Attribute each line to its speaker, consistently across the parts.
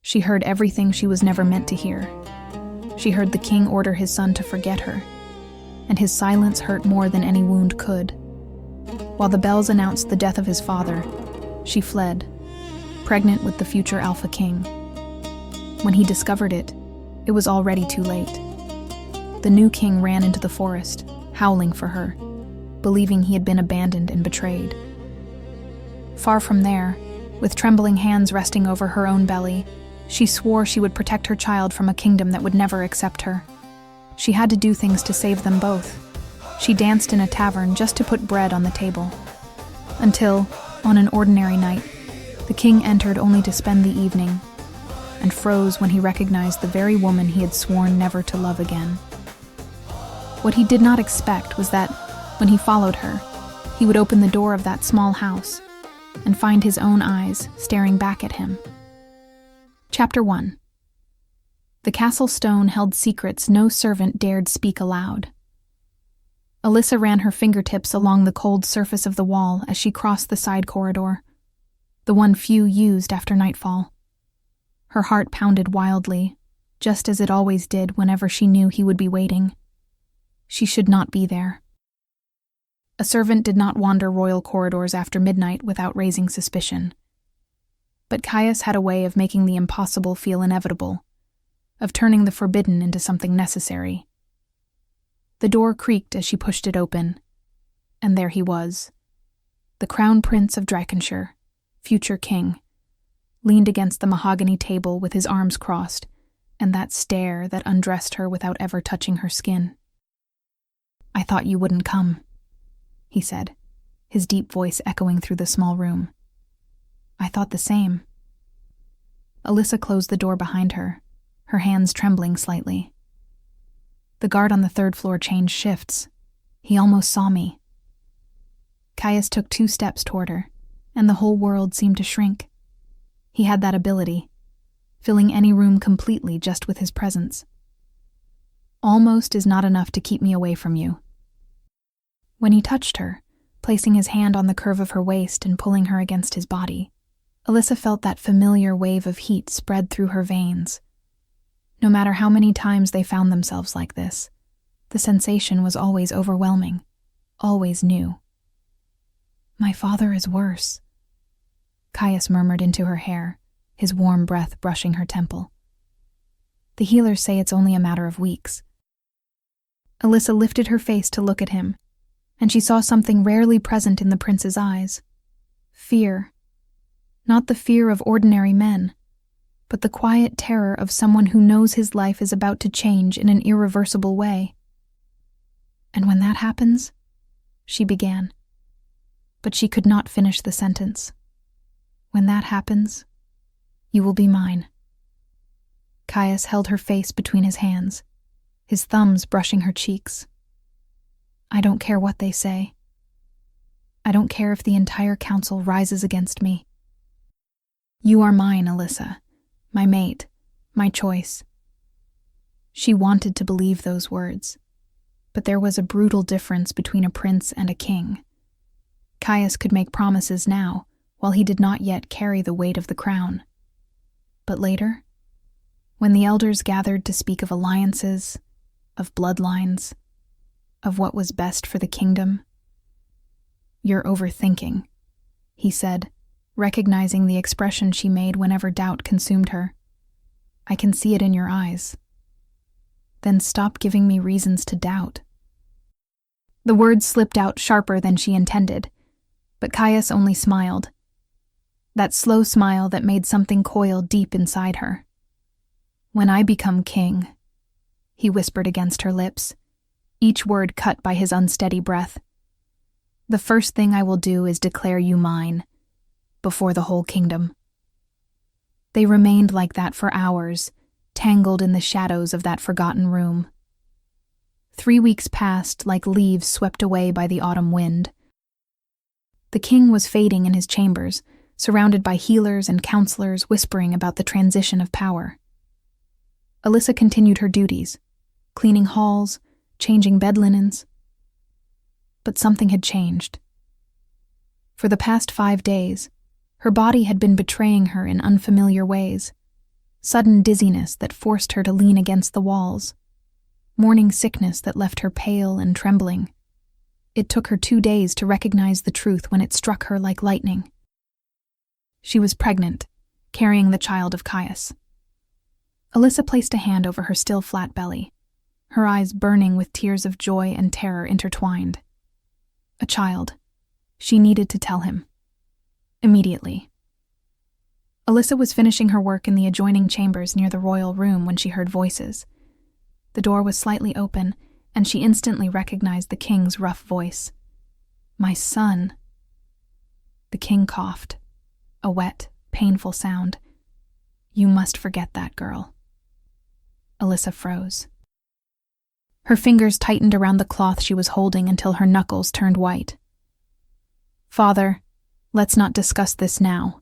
Speaker 1: She heard everything she was never meant to hear. She heard the king order his son to forget her, and his silence hurt more than any wound could. While the bells announced the death of his father, she fled, pregnant with the future Alpha King. When he discovered it, it was already too late. The new king ran into the forest, howling for her, believing he had been abandoned and betrayed. Far from there, with trembling hands resting over her own belly, she swore she would protect her child from a kingdom that would never accept her. She had to do things to save them both. She danced in a tavern just to put bread on the table. Until, on an ordinary night, the king entered only to spend the evening, and froze when he recognized the very woman he had sworn never to love again. What he did not expect was that, when he followed her, he would open the door of that small house and find his own eyes staring back at him. Chapter 1. The castle stone held secrets no servant dared speak aloud. Alyssa ran her fingertips along the cold surface of the wall as she crossed the side corridor, the one few used after nightfall. Her heart pounded wildly, just as it always did whenever she knew he would be waiting. She should not be there. A servant did not wander royal corridors after midnight without raising suspicion. But Caius had a way of making the impossible feel inevitable, of turning the forbidden into something necessary. The door creaked as she pushed it open, and there he was, the Crown Prince of Drakenshire, future king, leaned against the mahogany table with his arms crossed, and that stare that undressed her without ever touching her skin. "I thought you wouldn't come," he said, his deep voice echoing through the small room. "I thought the same." Alyssa closed the door behind her, her hands trembling slightly. The guard on the third floor changed shifts. He almost saw me. Caius took 2 steps toward her, and the whole world seemed to shrink. He had that ability, filling any room completely just with his presence. "Almost is not enough to keep me away from you." When he touched her, placing his hand on the curve of her waist and pulling her against his body, Alyssa felt that familiar wave of heat spread through her veins. No matter how many times they found themselves like this, the sensation was always overwhelming, always new. "My father is worse," Caius murmured into her hair, his warm breath brushing her temple. "The healers say it's only a matter of weeks." Alyssa lifted her face to look at him, and she saw something rarely present in the prince's eyes. Fear. Not the fear of ordinary men, but the quiet terror of someone who knows his life is about to change in an irreversible way. "And when that happens," she began, but she could not finish the sentence. "When that happens, you will be mine." Caius held her face between his hands, his thumbs brushing her cheeks. "I don't care what they say. I don't care if the entire council rises against me. You are mine, Alyssa, my mate, my choice." She wanted to believe those words, but there was a brutal difference between a prince and a king. Caius could make promises now, while he did not yet carry the weight of the crown. But later, when the elders gathered to speak of alliances, of bloodlines, of what was best for the kingdom. "You're overthinking," he said, recognizing the expression she made whenever doubt consumed her. "I can see it in your eyes." "Then stop giving me reasons to doubt." The words slipped out sharper than she intended, but Caius only smiled. That slow smile that made something coil deep inside her. "When I become king," he whispered against her lips, each word cut by his unsteady breath, "the first thing I will do is declare you mine, before the whole kingdom." They remained like that for hours, tangled in the shadows of that forgotten room. 3 weeks passed like leaves swept away by the autumn wind. The king was fading in his chambers, surrounded by healers and counselors whispering about the transition of power. Alyssa continued her duties, cleaning halls, changing bed linens. But something had changed. For the past 5 days, her body had been betraying her in unfamiliar ways. sudden dizziness that forced her to lean against the walls, morning sickness that left her pale and trembling. It took her 2 days to recognize the truth when it struck her like lightning. She was pregnant, carrying the child of Caius. Alyssa placed a hand over her still flat belly, her eyes burning with tears of joy and terror intertwined. A child. She needed to tell him. Immediately. Alyssa was finishing her work in the adjoining chambers near the royal room when she heard voices. The door was slightly open, and she instantly recognized the king's rough voice. "My son." The king coughed, a wet, painful sound. "You must forget that girl." Alyssa froze. Her fingers tightened around the cloth she was holding until her knuckles turned white. "Father, let's not discuss this now,"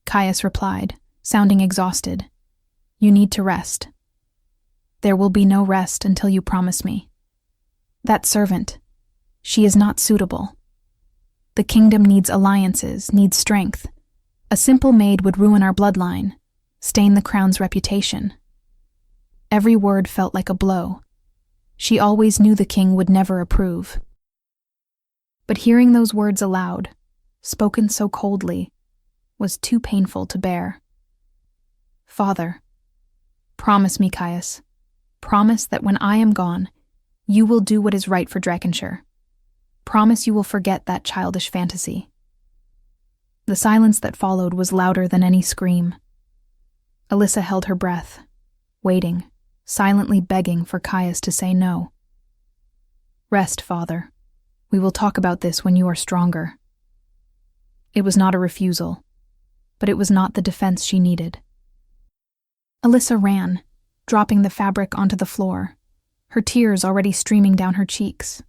Speaker 1: Caius replied, sounding exhausted. "You need to rest. There will be no rest until you promise me. That servant, she is not suitable. The kingdom needs alliances, needs strength. A simple maid would ruin our bloodline, stain the crown's reputation." Every word felt like a blow. She always knew the king would never approve. But hearing those words aloud, spoken so coldly, was too painful to bear. "Father, promise me, Caius. Promise that when I am gone, you will do what is right for Drakenshire. Promise you will forget that childish fantasy." The silence that followed was louder than any scream. Alyssa held her breath, waiting, silently begging for Caius to say no. "Rest, father. We will talk about this when you are stronger." It was not a refusal, but it was not the defense she needed. Alyssa ran, dropping the fabric onto the floor, her tears already streaming down her cheeks.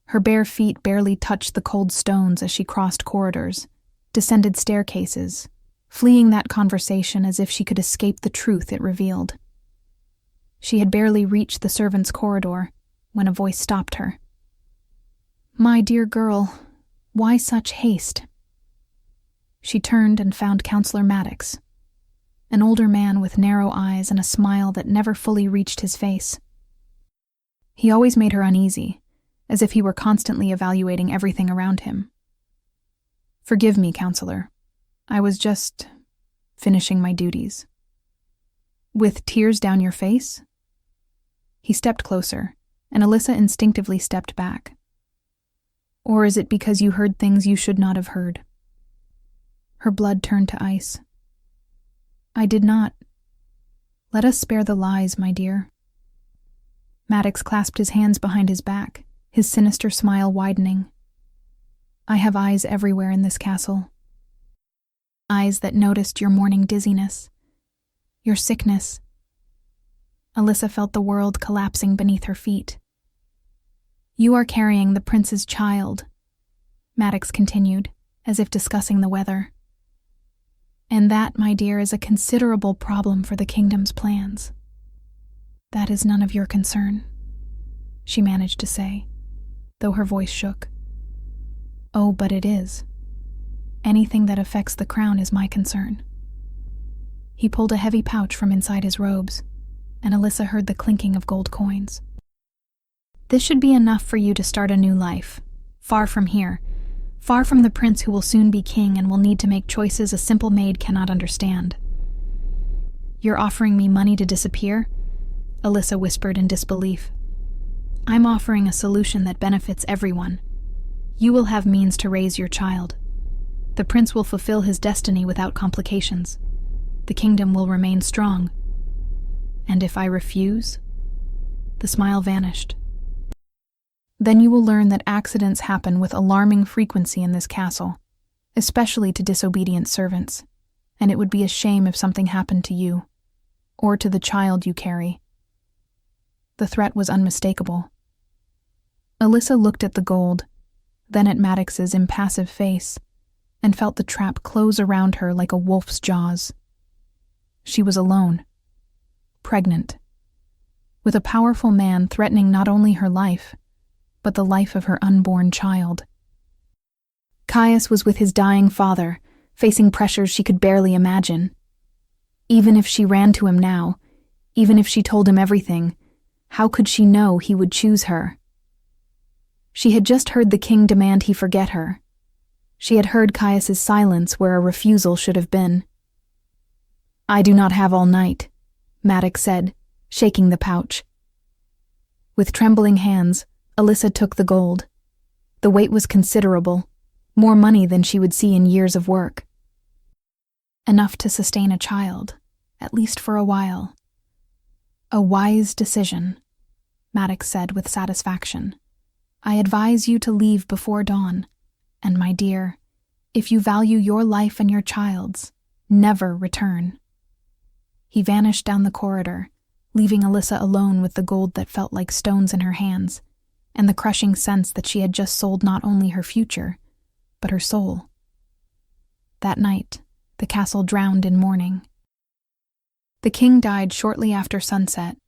Speaker 1: Her bare feet barely touched the cold stones as she crossed corridors, descended staircases, fleeing that conversation as if she could escape the truth it revealed. She had barely reached the servants' corridor when a voice stopped her. "My dear girl, why such haste?" She turned and found Counselor Maddox, an older man with narrow eyes and a smile that never fully reached his face. He always made her uneasy, as if he were constantly evaluating everything around him. "Forgive me, Counselor. I was just finishing my duties." "With tears down your face?" He stepped closer, and Alyssa instinctively stepped back. "Or is it because you heard things you should not have heard?" Her blood turned to ice. "I did not. Let us spare the lies, my dear." Maddox clasped his hands behind his back, his sinister smile widening. "I have eyes everywhere in this castle. Eyes that noticed your morning dizziness, your sickness." Alyssa felt the world collapsing beneath her feet. "You are carrying the prince's child," Maddox continued, as if discussing the weather. "And that, my dear, is a considerable problem for the kingdom's plans." "That is none of your concern," she managed to say, though her voice shook. "Oh, but it is. Anything that affects the crown is my concern." He pulled a heavy pouch from inside his robes, and Alyssa heard the clinking of gold coins. "This should be enough for you to start a new life, far from here, far from the prince who will soon be king and will need to make choices a simple maid cannot understand." "You're offering me money to disappear?" Alyssa whispered in disbelief. "I'm offering a solution that benefits everyone. You will have means to raise your child. The prince will fulfill his destiny without complications. The kingdom will remain strong. And if I refuse?" The smile vanished. "Then you will learn that accidents happen with alarming frequency in this castle, especially to disobedient servants, and it would be a shame if something happened to you, or to the child you carry." The threat was unmistakable. Alyssa looked at the gold, then at Maddox's impassive face, and felt the trap close around her like a wolf's jaws. She was alone, pregnant, with a powerful man threatening not only her life, but the life of her unborn child. Caius was with his dying father, facing pressures she could barely imagine. Even if she ran to him now, even if she told him everything, how could she know he would choose her? She had just heard the king demand he forget her. She had heard Caius's silence where a refusal should have been. "I do not have all night," Maddox said, shaking the pouch. With trembling hands, Alyssa took the gold. The weight was considerable, more money than she would see in years of work. Enough to sustain a child, at least for a while. "A wise decision," Maddox said with satisfaction. "I advise you to leave before dawn. And my dear, if you value your life and your child's, never return." He vanished down the corridor, leaving Alyssa alone with the gold that felt like stones in her hands, and the crushing sense that she had just sold not only her future, but her soul. That night, the castle drowned in mourning. The king died shortly after sunset,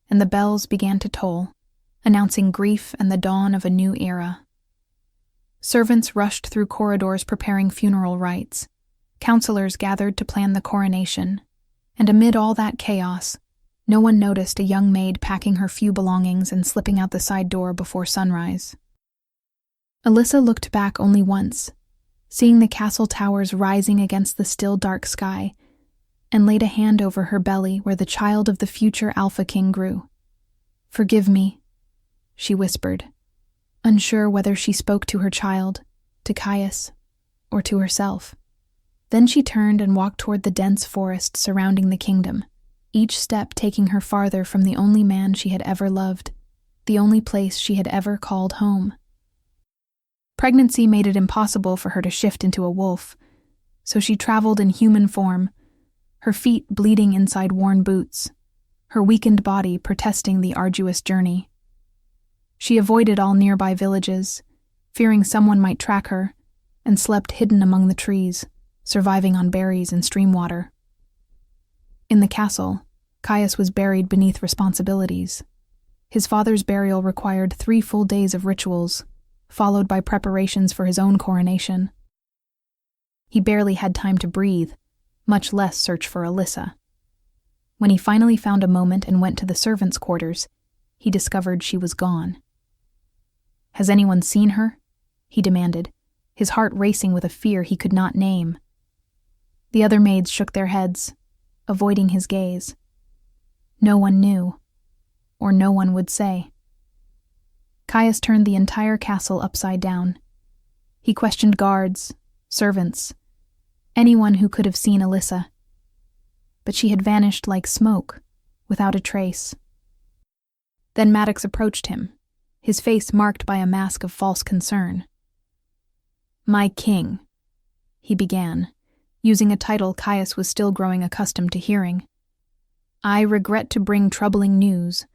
Speaker 1: and the bells began to toll, announcing grief and the dawn of a new era. Servants rushed through corridors preparing funeral rites. Counselors gathered to plan the coronation, and amid all that chaos, no one noticed a young maid packing her few belongings and slipping out the side door before sunrise. Alyssa looked back only once, seeing the castle towers rising against the still dark sky, and laid a hand over her belly where the child of the future Alpha King grew. "Forgive me," she whispered, unsure whether she spoke to her child, to Caius, or to herself. Then she turned and walked toward the dense forest surrounding the kingdom, each step taking her farther from the only man she had ever loved, the only place she had ever called home. Pregnancy made it impossible for her to shift into a wolf, so she traveled in human form, her feet bleeding inside worn boots, her weakened body protesting the arduous journey. She avoided all nearby villages, fearing someone might track her, and slept hidden among the trees, surviving on berries and stream water. In the castle, Caius was buried beneath responsibilities. His father's burial required 3 full days of rituals, followed by preparations for his own coronation. He barely had time to breathe, much less search for Alyssa. When he finally found a moment and went to the servants' quarters, he discovered she was gone. "Has anyone seen her?" he demanded, his heart racing with a fear he could not name. The other maids shook their heads, avoiding his gaze. No one knew, or no one would say. Caius turned the entire castle upside down. He questioned guards, servants, anyone who could have seen Alyssa. But she had vanished like smoke, without a trace. Then Maddox approached him, his face marked by a mask of false concern. "My king," he began, using a title Caius was still growing accustomed to hearing. "I regret to bring troubling news,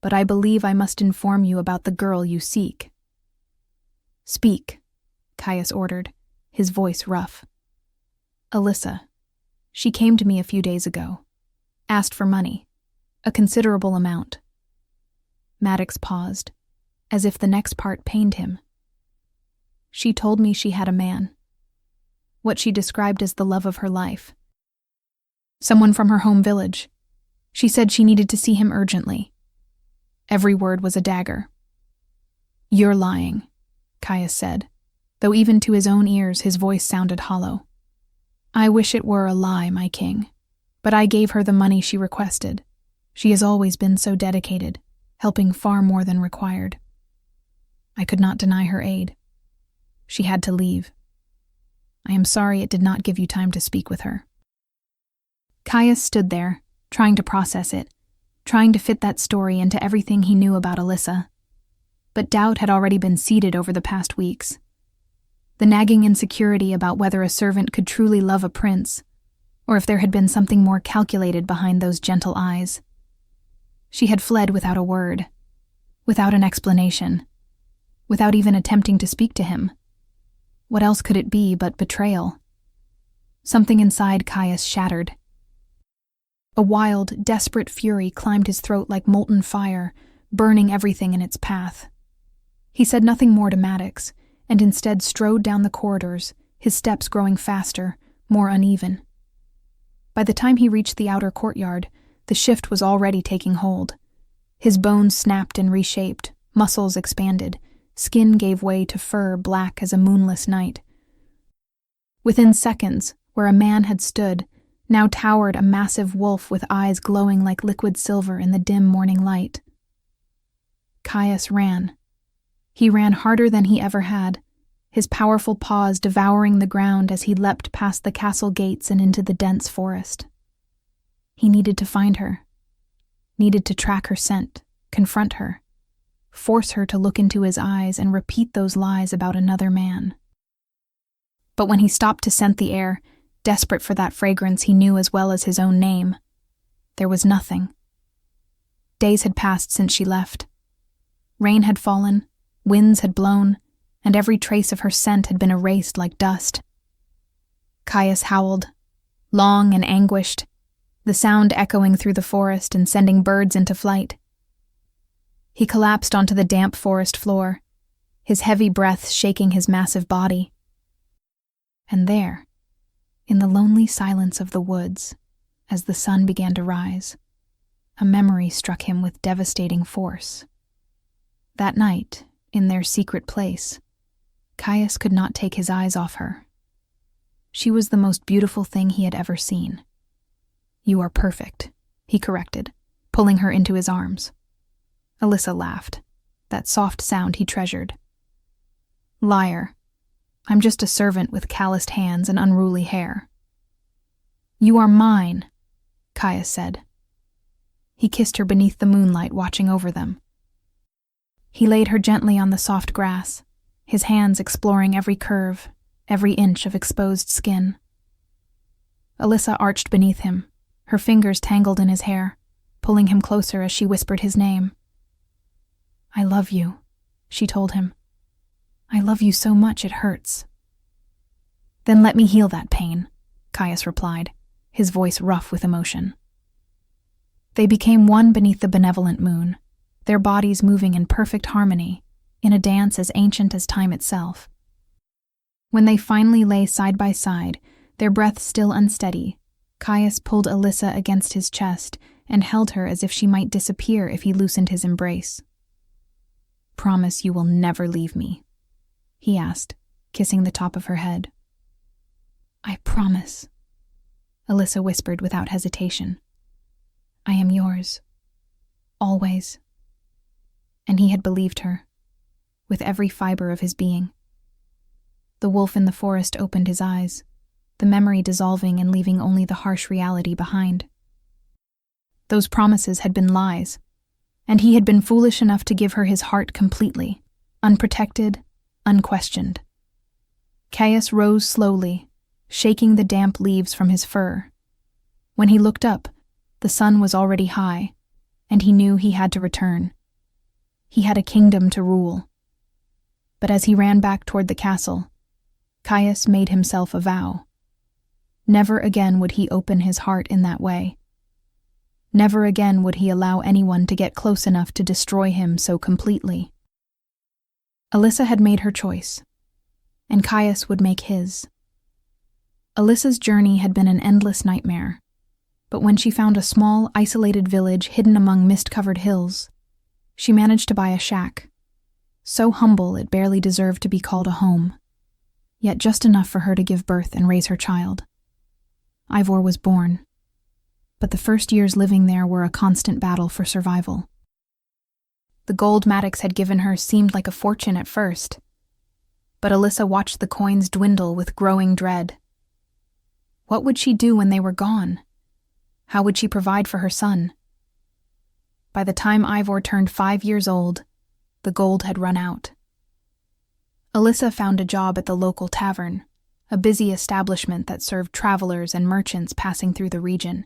Speaker 1: but I believe I must inform you about the girl you seek." "Speak," Caius ordered, his voice rough. "Alyssa. She came to me a few days ago. Asked for money, a considerable amount." Maddox paused, as if the next part pained him. "She told me she had a man. What she described as the love of her life. Someone from her home village. She said she needed to see him urgently." Every word was a dagger. "You're lying," Caius said, though even to his own ears his voice sounded hollow. "I wish it were a lie, my king, but I gave her the money she requested. She has always been so dedicated, helping far more than required. I could not deny her aid. She had to leave. I am sorry it did not give you time to speak with her." Caius stood there, trying to process it, trying to fit that story into everything he knew about Alyssa. But doubt had already been seeded over the past weeks. The nagging insecurity about whether a servant could truly love a prince, or if there had been something more calculated behind those gentle eyes. She had fled without a word, without an explanation, without even attempting to speak to him. What else could it be but betrayal? Something inside Caius shattered. A wild, desperate fury climbed his throat like molten fire, burning everything in its path. He said nothing more to Maddox, and instead strode down the corridors, his steps growing faster, more uneven. By the time he reached the outer courtyard, the shift was already taking hold. His bones snapped and reshaped, muscles expanded, skin gave way to fur black as a moonless night. Within seconds, where a man had stood, now towered a massive wolf with eyes glowing like liquid silver in the dim morning light. Caius ran. He ran harder than he ever had, his powerful paws devouring the ground as he leapt past the castle gates and into the dense forest. He needed to find her, needed to track her scent, confront her, force her to look into his eyes and repeat those lies about another man. But when he stopped to scent the air, desperate for that fragrance he knew as well as his own name, there was nothing. Days had passed since she left. Rain had fallen, winds had blown, and every trace of her scent had been erased like dust. Caius howled, long and anguished, the sound echoing through the forest and sending birds into flight. He collapsed onto the damp forest floor, his heavy breath shaking his massive body. And there, in the lonely silence of the woods, as the sun began to rise, a memory struck him with devastating force. That night, in their secret place, Caius could not take his eyes off her. She was the most beautiful thing he had ever seen. "You are perfect," he corrected, pulling her into his arms. Alyssa laughed, that soft sound he treasured. "Liar. I'm just a servant with calloused hands and unruly hair." "You are mine," Caius said. He kissed her beneath the moonlight, watching over them. He laid her gently on the soft grass, his hands exploring every curve, every inch of exposed skin. Alyssa arched beneath him, her fingers tangled in his hair, pulling him closer as she whispered his name. "I love you," she told him. "I love you so much it hurts." "Then let me heal that pain," Caius replied, his voice rough with emotion. They became one beneath the benevolent moon, their bodies moving in perfect harmony, in a dance as ancient as time itself. When they finally lay side by side, their breath still unsteady, Caius pulled Alyssa against his chest and held her as if she might disappear if he loosened his embrace. "Promise you will never leave me," he asked, kissing the top of her head. "I promise," Alyssa whispered without hesitation. "I am yours. Always." And he had believed her, with every fiber of his being. The wolf in the forest opened his eyes, the memory dissolving and leaving only the harsh reality behind. Those promises had been lies, and he had been foolish enough to give her his heart completely, unprotected, unquestioned. Caius rose slowly, shaking the damp leaves from his fur. When he looked up, the sun was already high, and he knew he had to return. He had a kingdom to rule. But as he ran back toward the castle, Caius made himself a vow. Never again would he open his heart in that way. Never again would he allow anyone to get close enough to destroy him so completely. Alyssa had made her choice, and Caius would make his. Alyssa's journey had been an endless nightmare, but when she found a small, isolated village hidden among mist-covered hills, she managed to buy a shack, so humble it barely deserved to be called a home, yet just enough for her to give birth and raise her child. Ivor was born, but the first years living there were a constant battle for survival. The gold Maddox had given her seemed like a fortune at first, but Alyssa watched the coins dwindle with growing dread. What would she do when they were gone? How would she provide for her son? By the time Ivor turned 5 years old, the gold had run out. Alyssa found a job at the local tavern, a busy establishment that served travelers and merchants passing through the region.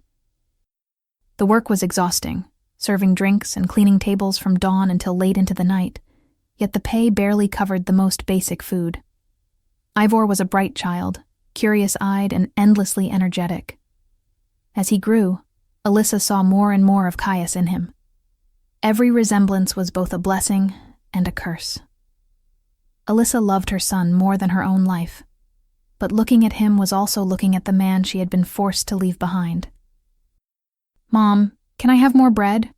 Speaker 1: The work was exhausting, serving drinks and cleaning tables from dawn until late into the night, yet the pay barely covered the most basic food. Ivor was a bright child, curious-eyed and endlessly energetic. As he grew, Alyssa saw more and more of Caius in him. Every resemblance was both a blessing and a curse. Alyssa loved her son more than her own life. but looking at him was also looking at the man she had been forced to leave behind. "Mom, can I have more bread?"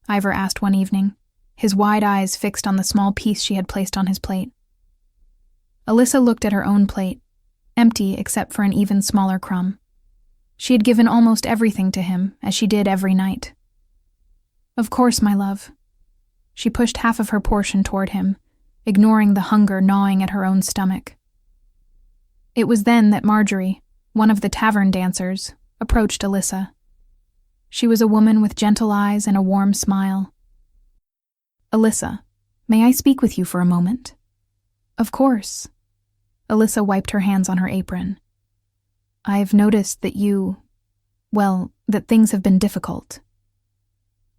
Speaker 1: Ivor asked one evening, his wide eyes fixed on the small piece she had placed on his plate. Alyssa looked at her own plate, empty except for an even smaller crumb. She had given almost everything to him, as she did every night. "Of course, my love." She pushed half of her portion toward him, ignoring the hunger gnawing at her own stomach. It was then that Marjorie, one of the tavern dancers, approached Alyssa. She was a woman with gentle eyes and a warm smile. "Alyssa, may I speak with you for a moment?" "Of course." Alyssa wiped her hands on her apron. "I've noticed that that things have been difficult."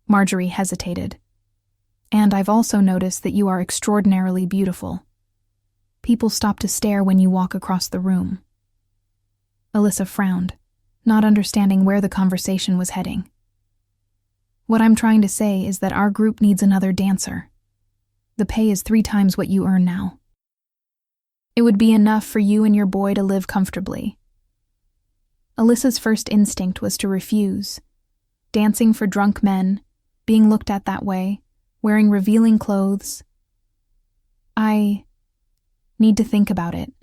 Speaker 1: Marjorie hesitated. "And I've also noticed that you are extraordinarily beautiful. People stop to stare when you walk across the room." Alyssa frowned, not understanding where the conversation was heading. "What I'm trying to say is that our group needs another dancer. The pay is 3 times what you earn now. It would be enough for you and your boy to live comfortably." Alyssa's first instinct was to refuse. Dancing for drunk men, being looked at that way, wearing revealing clothes. "I need to think about it."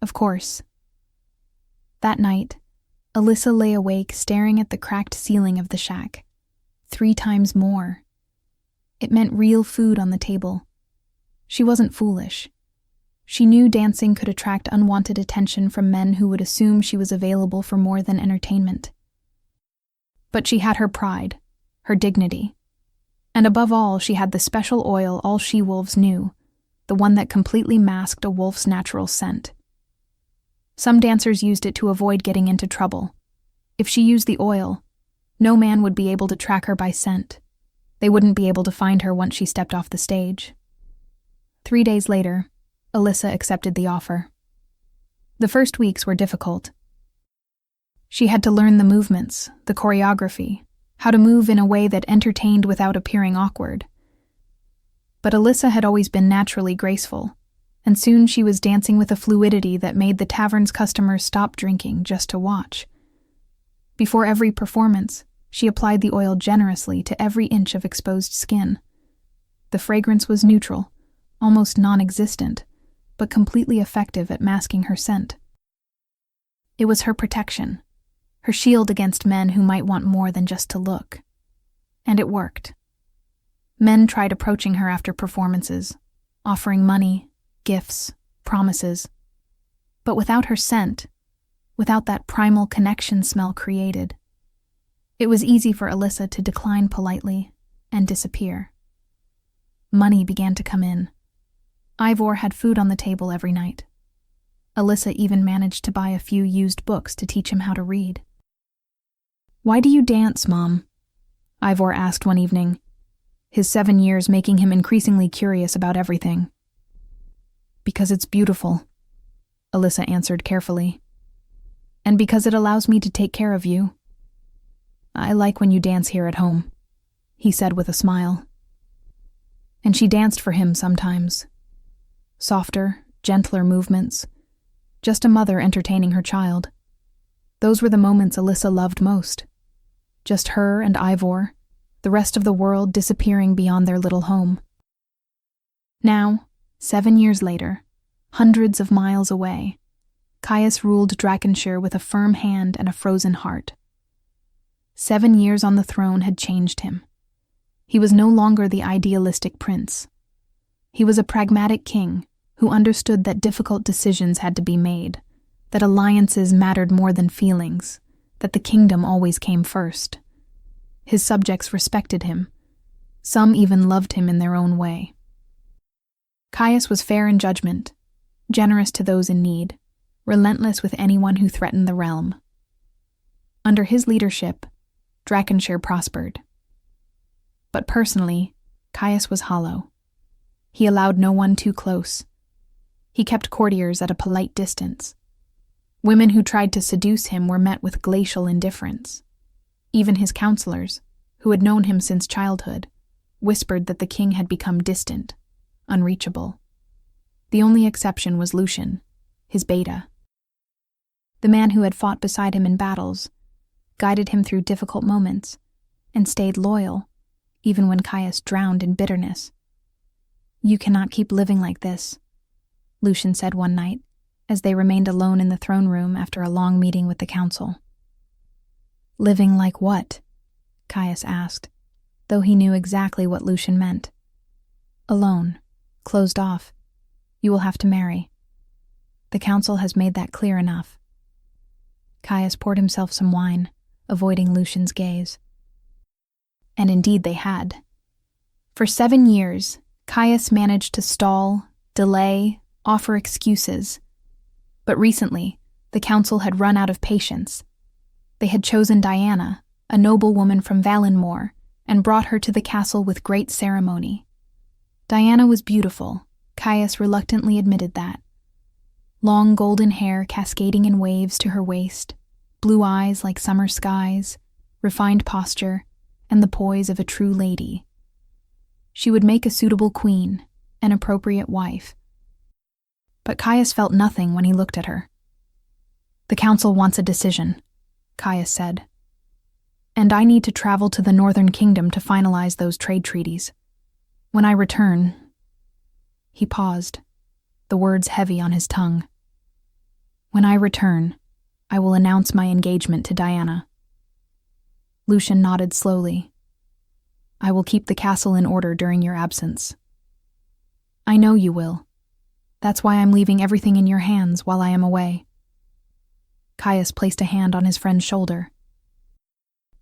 Speaker 1: "Of course." That night, Alyssa lay awake staring at the cracked ceiling of the shack. 3 times more. It meant real food on the table. She wasn't foolish. She knew dancing could attract unwanted attention from men who would assume she was available for more than entertainment. But she had her pride, her dignity. And above all, she had the special oil all she-wolves knew, the one that completely masked a wolf's natural scent. Some dancers used it to avoid getting into trouble. If she used the oil, no man would be able to track her by scent. They wouldn't be able to find her once she stepped off the stage. 3 days later, Alyssa accepted the offer. The first weeks were difficult. She had to learn the movements, the choreography, how to move in a way that entertained without appearing awkward. But Alyssa had always been naturally graceful, and soon she was dancing with a fluidity that made the tavern's customers stop drinking just to watch. Before every performance, she applied the oil generously to every inch of exposed skin. The fragrance was neutral, almost non-existent, but completely effective at masking her scent. It was her protection, her shield against men who might want more than just to look. And it worked. Men tried approaching her after performances, offering money, gifts, promises. But without her scent, without that primal connection smell created, it was easy for Alyssa to decline politely and disappear. Money began to come in. Ivor had food on the table every night. Alyssa even managed to buy a few used books to teach him how to read. "Why do you dance, Mom?" Ivor asked one evening, his 7 years making him increasingly curious about everything. "Because it's beautiful," Alyssa answered carefully. "And because it allows me to take care of you. I like when you dance here at home," he said with a smile. And she danced for him sometimes. Softer, gentler movements. Just a mother entertaining her child. Those were the moments Alyssa loved most. Just her and Ivor, the rest of the world disappearing beyond their little home. Now, 7 years later, hundreds of miles away, Caius ruled Drakenshire with a firm hand and a frozen heart. 7 years on the throne had changed him. He was no longer the idealistic prince. He was a pragmatic king who understood that difficult decisions had to be made, that alliances mattered more than feelings, that the kingdom always came first. His subjects respected him. Some even loved him in their own way. Caius was fair in judgment, generous to those in need, relentless with anyone who threatened the realm. Under his leadership, Drakenshire prospered. But personally, Caius was hollow. He allowed no one too close. He kept courtiers at a polite distance. Women who tried to seduce him were met with glacial indifference. Even his counselors, who had known him since childhood, whispered that the king had become distant, unreachable. The only exception was Lucian, his beta. The man who had fought beside him in battles, guided him through difficult moments, and stayed loyal, even when Caius drowned in bitterness. "You cannot keep living like this," Lucian said one night, as they remained alone in the throne room after a long meeting with the council. "Living like what?" Caius asked, though he knew exactly what Lucian meant. "Alone, closed off. You will have to marry. The council has made that clear enough." Caius poured himself some wine, avoiding Lucian's gaze. And indeed they had. For 7 years, Caius managed to stall, delay, offer excuses. But recently, the council had run out of patience. They had chosen Diana, a noblewoman from Valenmoor, and brought her to the castle with great ceremony. Diana was beautiful, Caius reluctantly admitted that. Long golden hair cascading in waves to her waist, blue eyes like summer skies, refined posture, and the poise of a true lady. She would make a suitable queen, an appropriate wife. But Caius felt nothing when he looked at her. "The council wants a decision," Caius said. "And I need to travel to the Northern Kingdom to finalize those trade treaties. When I return..." He paused, the words heavy on his tongue. "When I return, I will announce my engagement to Diana." Lucian nodded slowly. "I will keep the castle in order during your absence." "I know you will. That's why I'm leaving everything in your hands while I am away." Caius placed a hand on his friend's shoulder.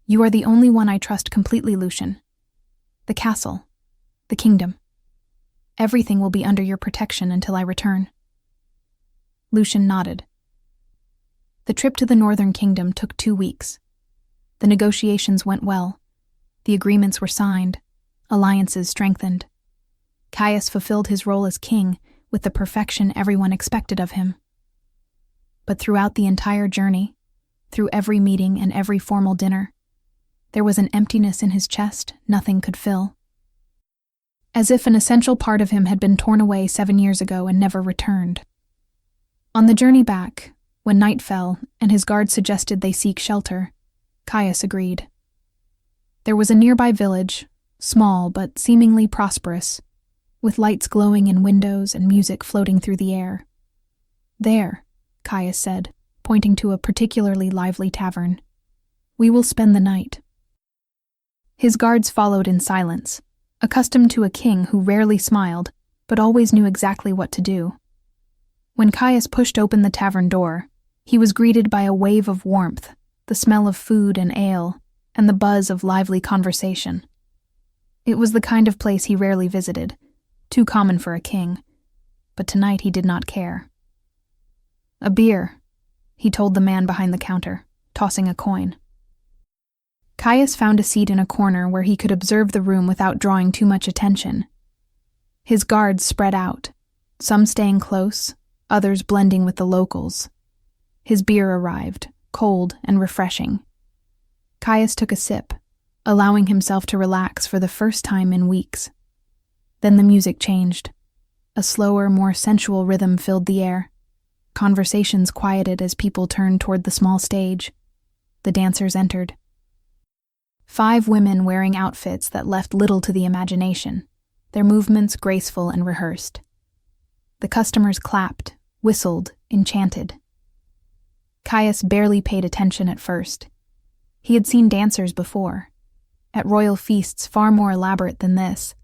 Speaker 1: "You are the only one I trust completely, Lucian. The castle, the kingdom. Everything will be under your protection until I return." Lucian nodded. The trip to the Northern Kingdom took 2 weeks. The negotiations went well. The agreements were signed, alliances strengthened. Caius fulfilled his role as king with the perfection everyone expected of him. But throughout the entire journey, through every meeting and every formal dinner, there was an emptiness in his chest nothing could fill. As if an essential part of him had been torn away 7 years ago and never returned. On the journey back, when night fell and his guard suggested they seek shelter, Caius agreed. There was a nearby village, small but seemingly prosperous, with lights glowing in windows and music floating through the air. "There," Caius said, pointing to a particularly lively tavern. "We will spend the night." His guards followed in silence, accustomed to a king who rarely smiled, but always knew exactly what to do. When Caius pushed open the tavern door, he was greeted by a wave of warmth, the smell of food and ale, and the buzz of lively conversation. It was the kind of place he rarely visited, too common for a king, but tonight he did not care. "A beer," he told the man behind the counter, tossing a coin. Caius found a seat in a corner where he could observe the room without drawing too much attention. His guards spread out, some staying close, others blending with the locals. His beer arrived, cold and refreshing. Caius took a sip, allowing himself to relax for the first time in weeks. Then the music changed. A slower, more sensual rhythm filled the air. Conversations quieted as people turned toward the small stage. The dancers entered. 5 women wearing outfits that left little to the imagination, their movements graceful and rehearsed. The customers clapped, whistled, enchanted. Caius barely paid attention at first. He had seen dancers before, at royal feasts far more elaborate than this.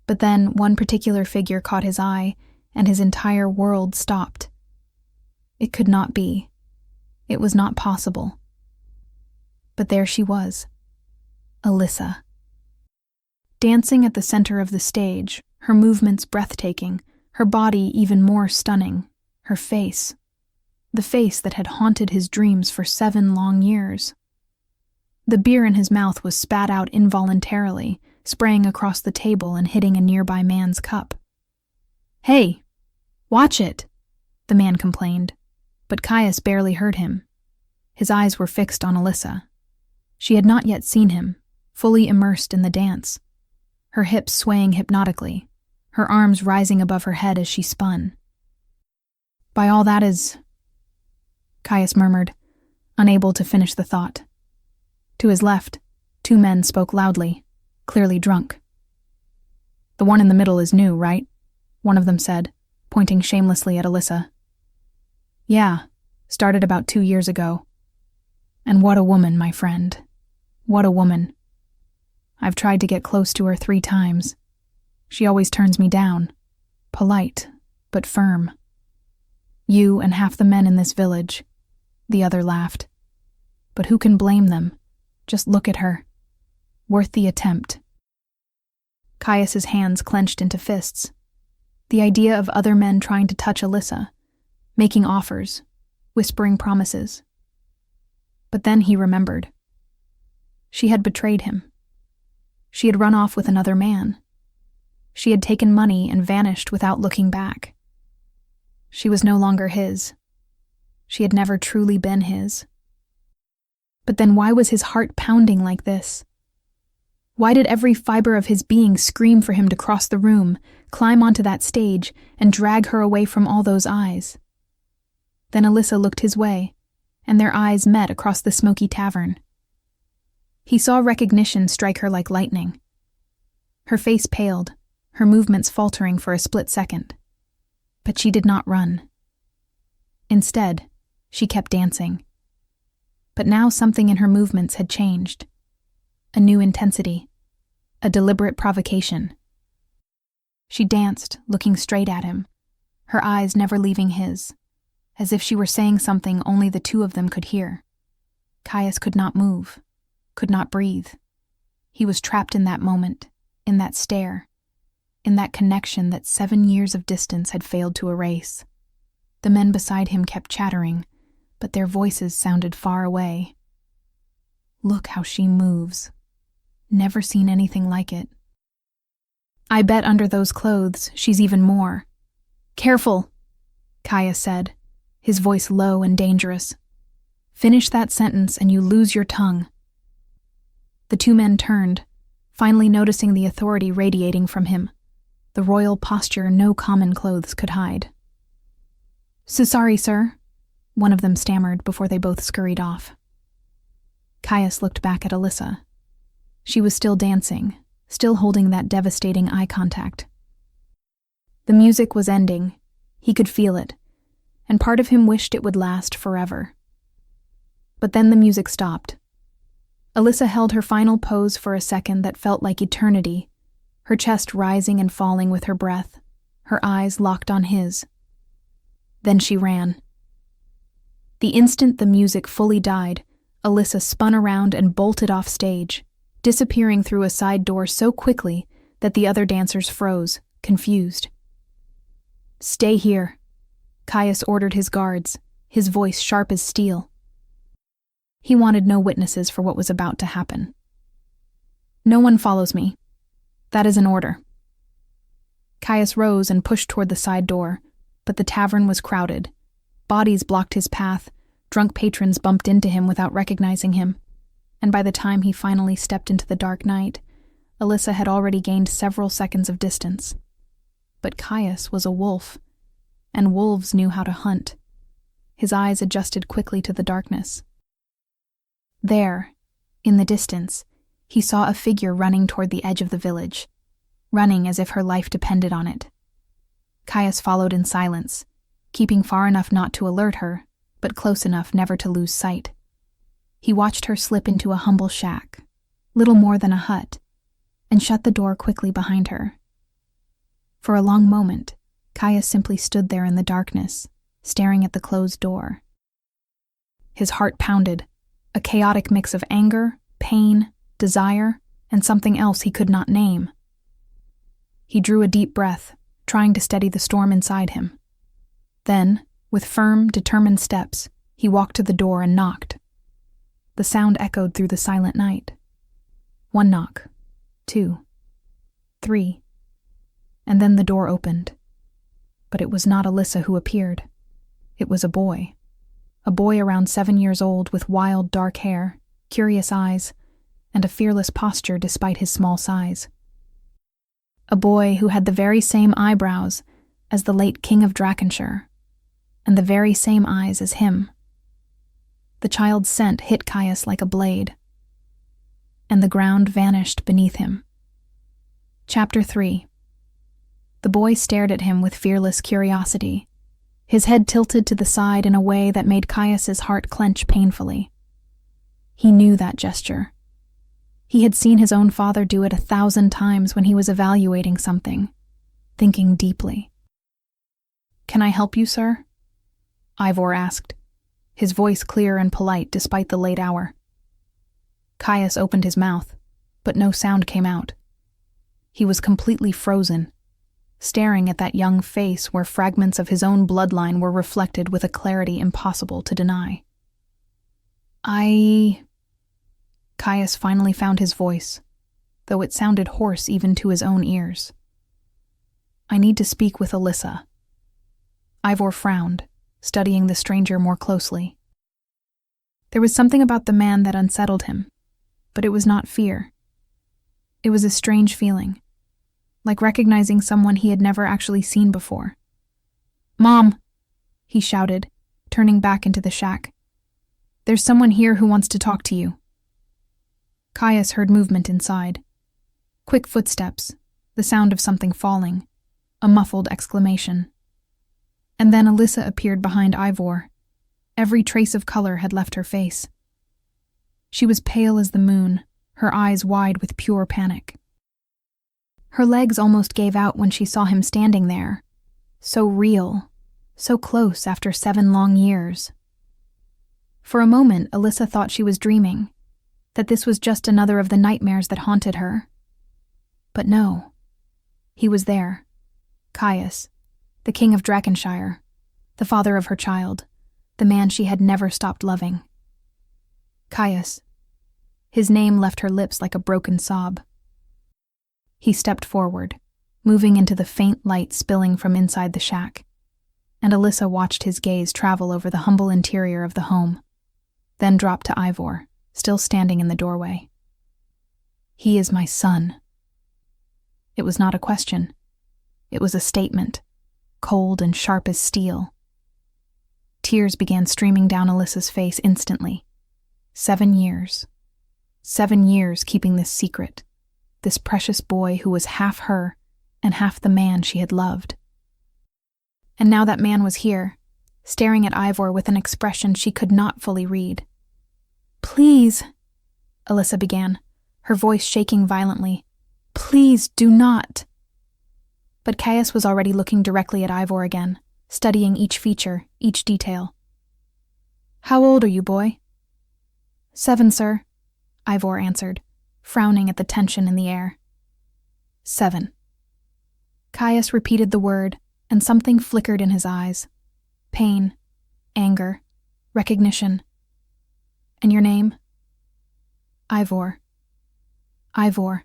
Speaker 1: But then one particular figure caught his eye, and his entire world stopped. It could not be. It was not possible. But there she was. Alyssa. Dancing at the center of the stage, her movements breathtaking, her body even more stunning, her face, the face that had haunted his dreams for 7 long years. The beer in his mouth was spat out involuntarily, spraying across the table and hitting a nearby man's cup. "Hey, watch it," the man complained, but Caius barely heard him. His eyes were fixed on Alyssa. She had not yet seen him, fully immersed in the dance, her hips swaying hypnotically, her arms rising above her head as she spun. By all that is... Caius murmured, unable to finish the thought. To his left, two men spoke loudly, clearly drunk. The one in the middle is new, right? One of them said, pointing shamelessly at Alyssa. Yeah, started about 2 years ago. And what a woman, my friend. What a woman. I've tried to get close to her 3 times. She always turns me down. Polite, but firm. You and half the men in this village. The other laughed. But who can blame them? Just look at her. Worth the attempt. Caius's hands clenched into fists. The idea of other men trying to touch Alyssa, making offers, whispering promises. But then he remembered. She had betrayed him. She had run off with another man. She had taken money and vanished without looking back. She was no longer his. She had never truly been his. But then why was his heart pounding like this? Why did every fiber of his being scream for him to cross the room, climb onto that stage, and drag her away from all those eyes? Then Alyssa looked his way, and their eyes met across the smoky tavern. He saw recognition strike her like lightning. Her face paled, her movements faltering for a split second. But she did not run. Instead, she kept dancing. But now something in her movements had changed. A new intensity, a deliberate provocation. She danced, looking straight at him, her eyes never leaving his, as if she were saying something only the two of them could hear. Caius could not move, could not breathe. He was trapped in that moment, in that stare, in that connection that 7 years of distance had failed to erase. The men beside him kept chattering, but their voices sounded far away. Look how she moves. Never seen anything like it. I bet under those clothes she's even more. Careful, Caius said, his voice low and dangerous. Finish that sentence and you lose your tongue. The two men turned, finally noticing the authority radiating from him, the royal posture no common clothes could hide. So sorry, sir, one of them stammered before they both scurried off. Caius looked back at Alyssa. She was still dancing, still holding that devastating eye contact. The music was ending. He could feel it, and part of him wished it would last forever. But then the music stopped. Alyssa held her final pose for a second that felt like eternity, her chest rising and falling with her breath, her eyes locked on his. Then she ran. The instant the music fully died, Alyssa spun around and bolted off stage, disappearing through a side door so quickly that the other dancers froze, confused. Stay here, Caius ordered his guards, his voice sharp as steel. He wanted no witnesses for what was about to happen. No one follows me. That is an order. Caius rose and pushed toward the side door, but the tavern was crowded. Bodies blocked his path, drunk patrons bumped into him without recognizing him, and by the time he finally stepped into the dark night, Alyssa had already gained several seconds of distance. But Caius was a wolf, and wolves knew how to hunt. His eyes adjusted quickly to the darkness. There, in the distance, he saw a figure running toward the edge of the village, running as if her life depended on it. Caius followed in silence, keeping far enough not to alert her, but close enough never to lose sight. He watched her slip into a humble shack, little more than a hut, and shut the door quickly behind her. For a long moment, Caius simply stood there in the darkness, staring at the closed door. His heart pounded, a chaotic mix of anger, pain, desire, and something else he could not name. He drew a deep breath, trying to steady the storm inside him. Then, with firm, determined steps, he walked to the door and knocked. The sound echoed through the silent night. 1 knock, 2, 3, and then the door opened. But it was not Alyssa who appeared. It was a boy around 7 years old with wild dark hair, curious eyes, and a fearless posture despite his small size. A boy who had the very same eyebrows as the late King of Drakenshire, and the very same eyes as him. The child's scent hit Caius like a blade, and the ground vanished beneath him. Chapter 3. The boy stared at him with fearless curiosity, his head tilted to the side in a way that made Caius's heart clench painfully. He knew that gesture. He had seen his own father do it 1,000 times when he was evaluating something, thinking deeply. "Can I help you, sir?" Ivor asked, his voice clear and polite despite the late hour. Caius opened his mouth, but no sound came out. He was completely frozen, staring at that young face where fragments of his own bloodline were reflected with a clarity impossible to deny. Caius finally found his voice, though it sounded hoarse even to his own ears. "I need to speak with Alyssa." Ivor frowned, studying the stranger more closely. There was something about the man that unsettled him, but it was not fear. It was a strange feeling, like recognizing someone he had never actually seen before. "Mom!" he shouted, turning back into the shack. "There's someone here who wants to talk to you." Caius heard movement inside. Quick footsteps, the sound of something falling, a muffled exclamation. And then Alyssa appeared behind Ivor. Every trace of color had left her face. She was pale as the moon, her eyes wide with pure panic. Her legs almost gave out when she saw him standing there, so real, so close after 7 long years. For a moment, Alyssa thought she was dreaming, that this was just another of the nightmares that haunted her. But no. He was there. Caius, the king of Drakenshire, the father of her child, the man she had never stopped loving. Caius. His name left her lips like a broken sob. He stepped forward, moving into the faint light spilling from inside the shack, and Alyssa watched his gaze travel over the humble interior of the home, then drop to Ivor, still standing in the doorway. "He is my son." It was not a question. It was a statement, cold and sharp as steel. Tears began streaming down Alyssa's face instantly. 7 years. 7 years keeping this secret, this precious boy who was half her and half the man she had loved. And now that man was here, staring at Ivor with an expression she could not fully read. "Please," Alyssa began, her voice shaking violently. "Please do not." But Caius was already looking directly at Ivor again, studying each feature, each detail. "How old are you, boy?" "7, sir," Ivor answered, frowning at the tension in the air. 7. Caius repeated the word, and something flickered in his eyes. Pain, anger, recognition. "And your name?" "Ivor." "Ivor."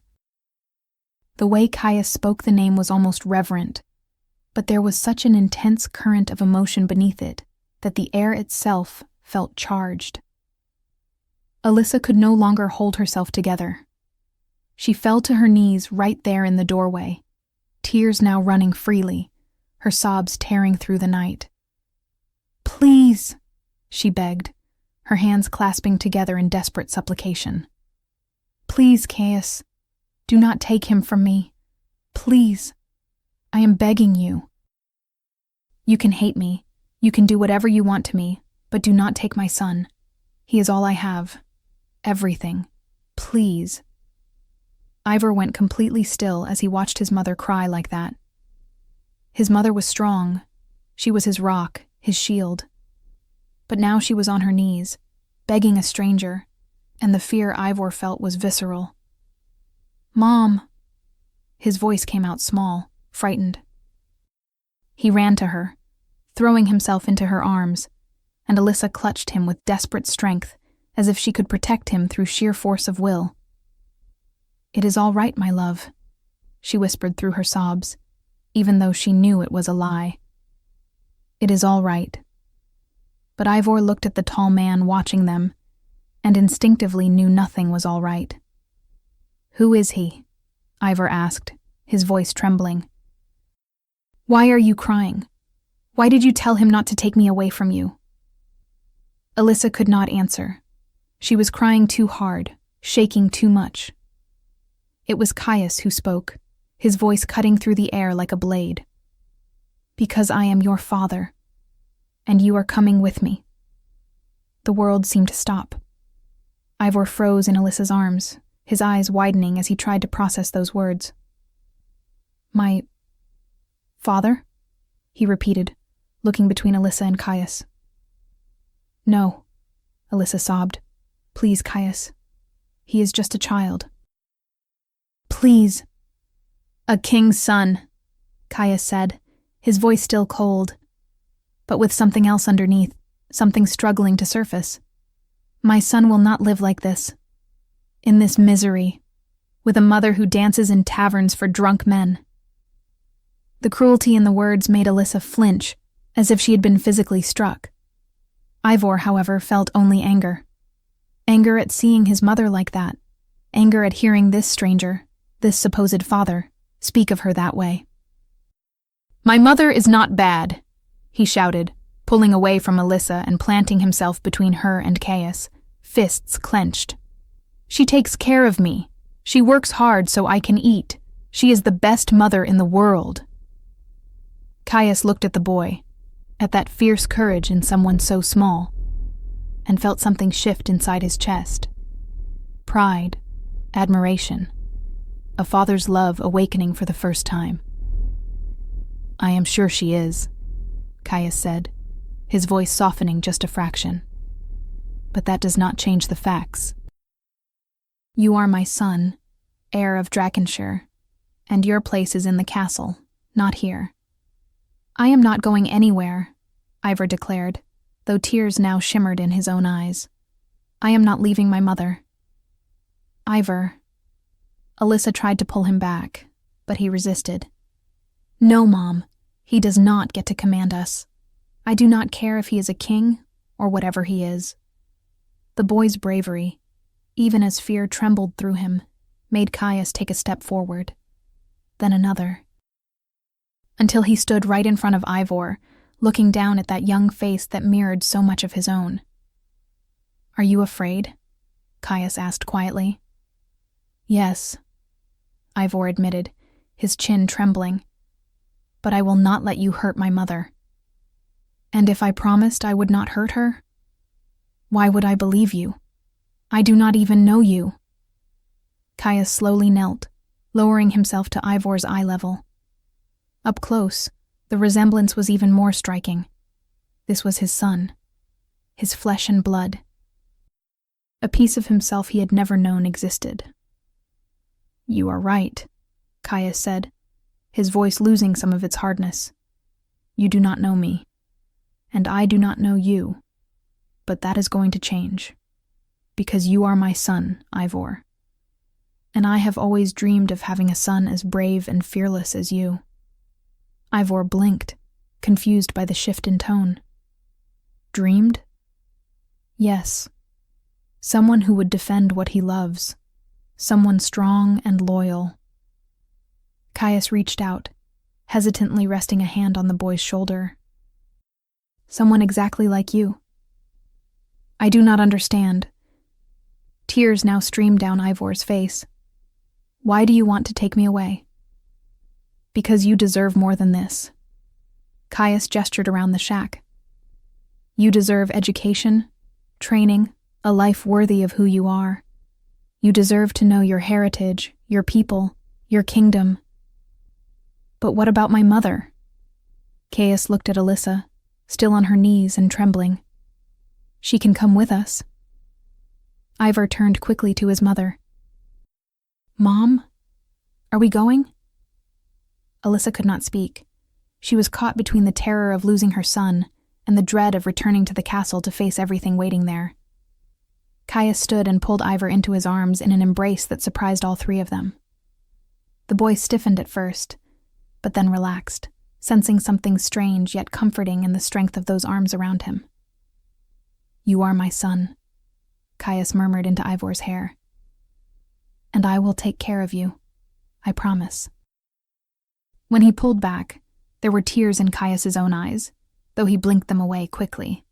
Speaker 1: The way Caius spoke the name was almost reverent, but there was such an intense current of emotion beneath it that the air itself felt charged. Alyssa could no longer hold herself together. She fell to her knees right there in the doorway, tears now running freely, her sobs tearing through the night. "Please," she begged, her hands clasping together in desperate supplication. "Please, Caius, do not take him from me. Please, I am begging you. You can hate me, you can do whatever you want to me, but do not take my son. He is all I have. Everything. Please." Ivor went completely still as he watched his mother cry like that. His mother was strong. She was his rock, his shield. But now she was on her knees, begging a stranger, and the fear Ivor felt was visceral. "Mom." His voice came out small, frightened. He ran to her, throwing himself into her arms, and Alyssa clutched him with desperate strength, as if she could protect him through sheer force of will. "It is all right, my love," she whispered through her sobs, even though she knew it was a lie. "It is all right." But Ivor looked at the tall man watching them, and instinctively knew nothing was all right. "Who is he?" Ivor asked, his voice trembling. "Why are you crying? Why did you tell him not to take me away from you?" Alyssa could not answer. She was crying too hard, shaking too much. It was Caius who spoke, his voice cutting through the air like a blade. "Because I am your father, and you are coming with me." The world seemed to stop. Ivor froze in Alyssa's arms, his eyes widening as he tried to process those words. "My father?" he repeated, looking between Alyssa and Caius. "No," Alyssa sobbed. "Please, Caius. He is just a child." "Please." "A king's son," Caius said, his voice still cold, but with something else underneath, something struggling to surface. "My son will not live like this. In this misery, with a mother who dances in taverns for drunk men." The cruelty in the words made Alyssa flinch, as if she had been physically struck. Ivor, however, felt only anger. Anger at seeing his mother like that. Anger at hearing this stranger, this supposed father, speak of her that way. "My mother is not bad," he shouted, pulling away from Alyssa and planting himself between her and Caius, fists clenched. "She takes care of me. She works hard so I can eat. She is the best mother in the world." Caius looked at the boy, at that fierce courage in someone so small, and felt something shift inside his chest. Pride, admiration, a father's love awakening for the first time. "I am sure she is," Caius said, his voice softening just a fraction. "But that does not change the facts. You are my son, heir of Drakenshire, and your place is in the castle, not here." "I am not going anywhere," Ivor declared, though tears now shimmered in his own eyes. "I am not leaving my mother." "Ivor." Alyssa tried to pull him back, but he resisted. "No, Mom, he does not get to command us. I do not care if he is a king or whatever he is." The boy's bravery, even as fear trembled through him, made Caius take a step forward, then another, until he stood right in front of Ivor, looking down at that young face that mirrored so much of his own. "Are you afraid?" Caius asked quietly. "Yes," Ivor admitted, his chin trembling. "But I will not let you hurt my mother." "And if I promised I would not hurt her? Why would I believe you? I do not even know you." Caius slowly knelt, lowering himself to Ivor's eye level. Up close, the resemblance was even more striking. This was his son, his flesh and blood. A piece of himself he had never known existed. "You are right," Caius said, his voice losing some of its hardness. "You do not know me, and I do not know you, but that is going to change, because you are my son, Ivor. And I have always dreamed of having a son as brave and fearless as you." Ivor blinked, confused by the shift in tone. "Dreamed?" "Yes. Someone who would defend what he loves. Someone strong and loyal." Caius reached out, hesitantly resting a hand on the boy's shoulder. "Someone exactly like you." "I do not understand." Tears now streamed down Ivor's face. "Why do you want to take me away?" "Because you deserve more than this." Caius gestured around the shack. "You deserve education, training, a life worthy of who you are. You deserve to know your heritage, your people, your kingdom." "But what about my mother?" Caius looked at Alyssa, still on her knees and trembling. "She can come with us." Ivor turned quickly to his mother. "Mom, are we going?" Alyssa could not speak. She was caught between the terror of losing her son and the dread of returning to the castle to face everything waiting there. Caius stood and pulled Ivor into his arms in an embrace that surprised all three of them. The boy stiffened at first, but then relaxed, sensing something strange yet comforting in the strength of those arms around him. "You are my son," Caius murmured into Ivor's hair. "And I will take care of you. I promise." When he pulled back, there were tears in Caius's own eyes, though he blinked them away quickly.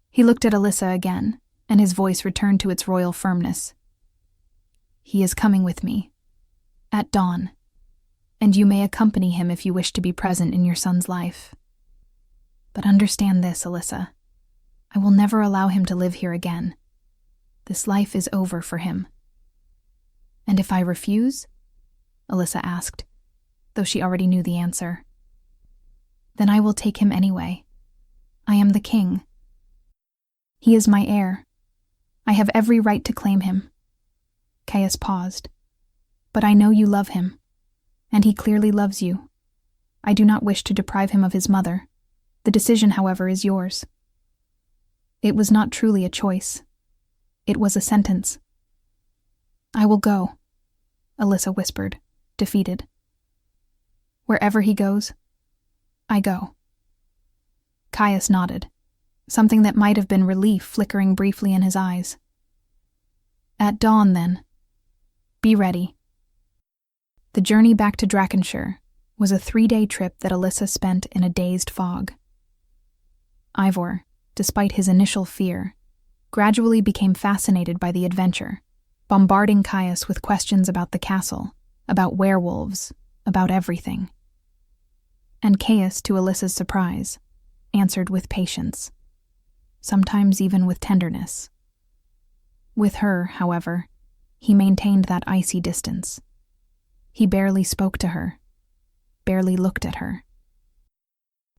Speaker 1: He looked at Alyssa again, and his voice returned to its royal firmness. "He is coming with me. At dawn. And you may accompany him if you wish to be present in your son's life. But understand this, Alyssa. I will never allow him to live here again. This life is over for him." "And if I refuse?" Alyssa asked, though she already knew the answer. "Then I will take him anyway. I am the king. He is my heir. I have every right to claim him." Caius paused. "But I know you love him, and he clearly loves you. I do not wish to deprive him of his mother. The decision, however, is yours." It was not truly a choice. It was a sentence. "I will go," Alyssa whispered, defeated. "Wherever he goes, I go." Caius nodded, something that might have been relief flickering briefly in his eyes. "At dawn, then. Be ready." The journey back to Drakenshire was a 3-day trip that Alyssa spent in a dazed fog. Ivor, despite his initial fear, gradually became fascinated by the adventure, bombarding Caius with questions about the castle, about werewolves, about everything. And Caius, to Alyssa's surprise, answered with patience, sometimes even with tenderness. With her, however, he maintained that icy distance. He barely spoke to her, barely looked at her.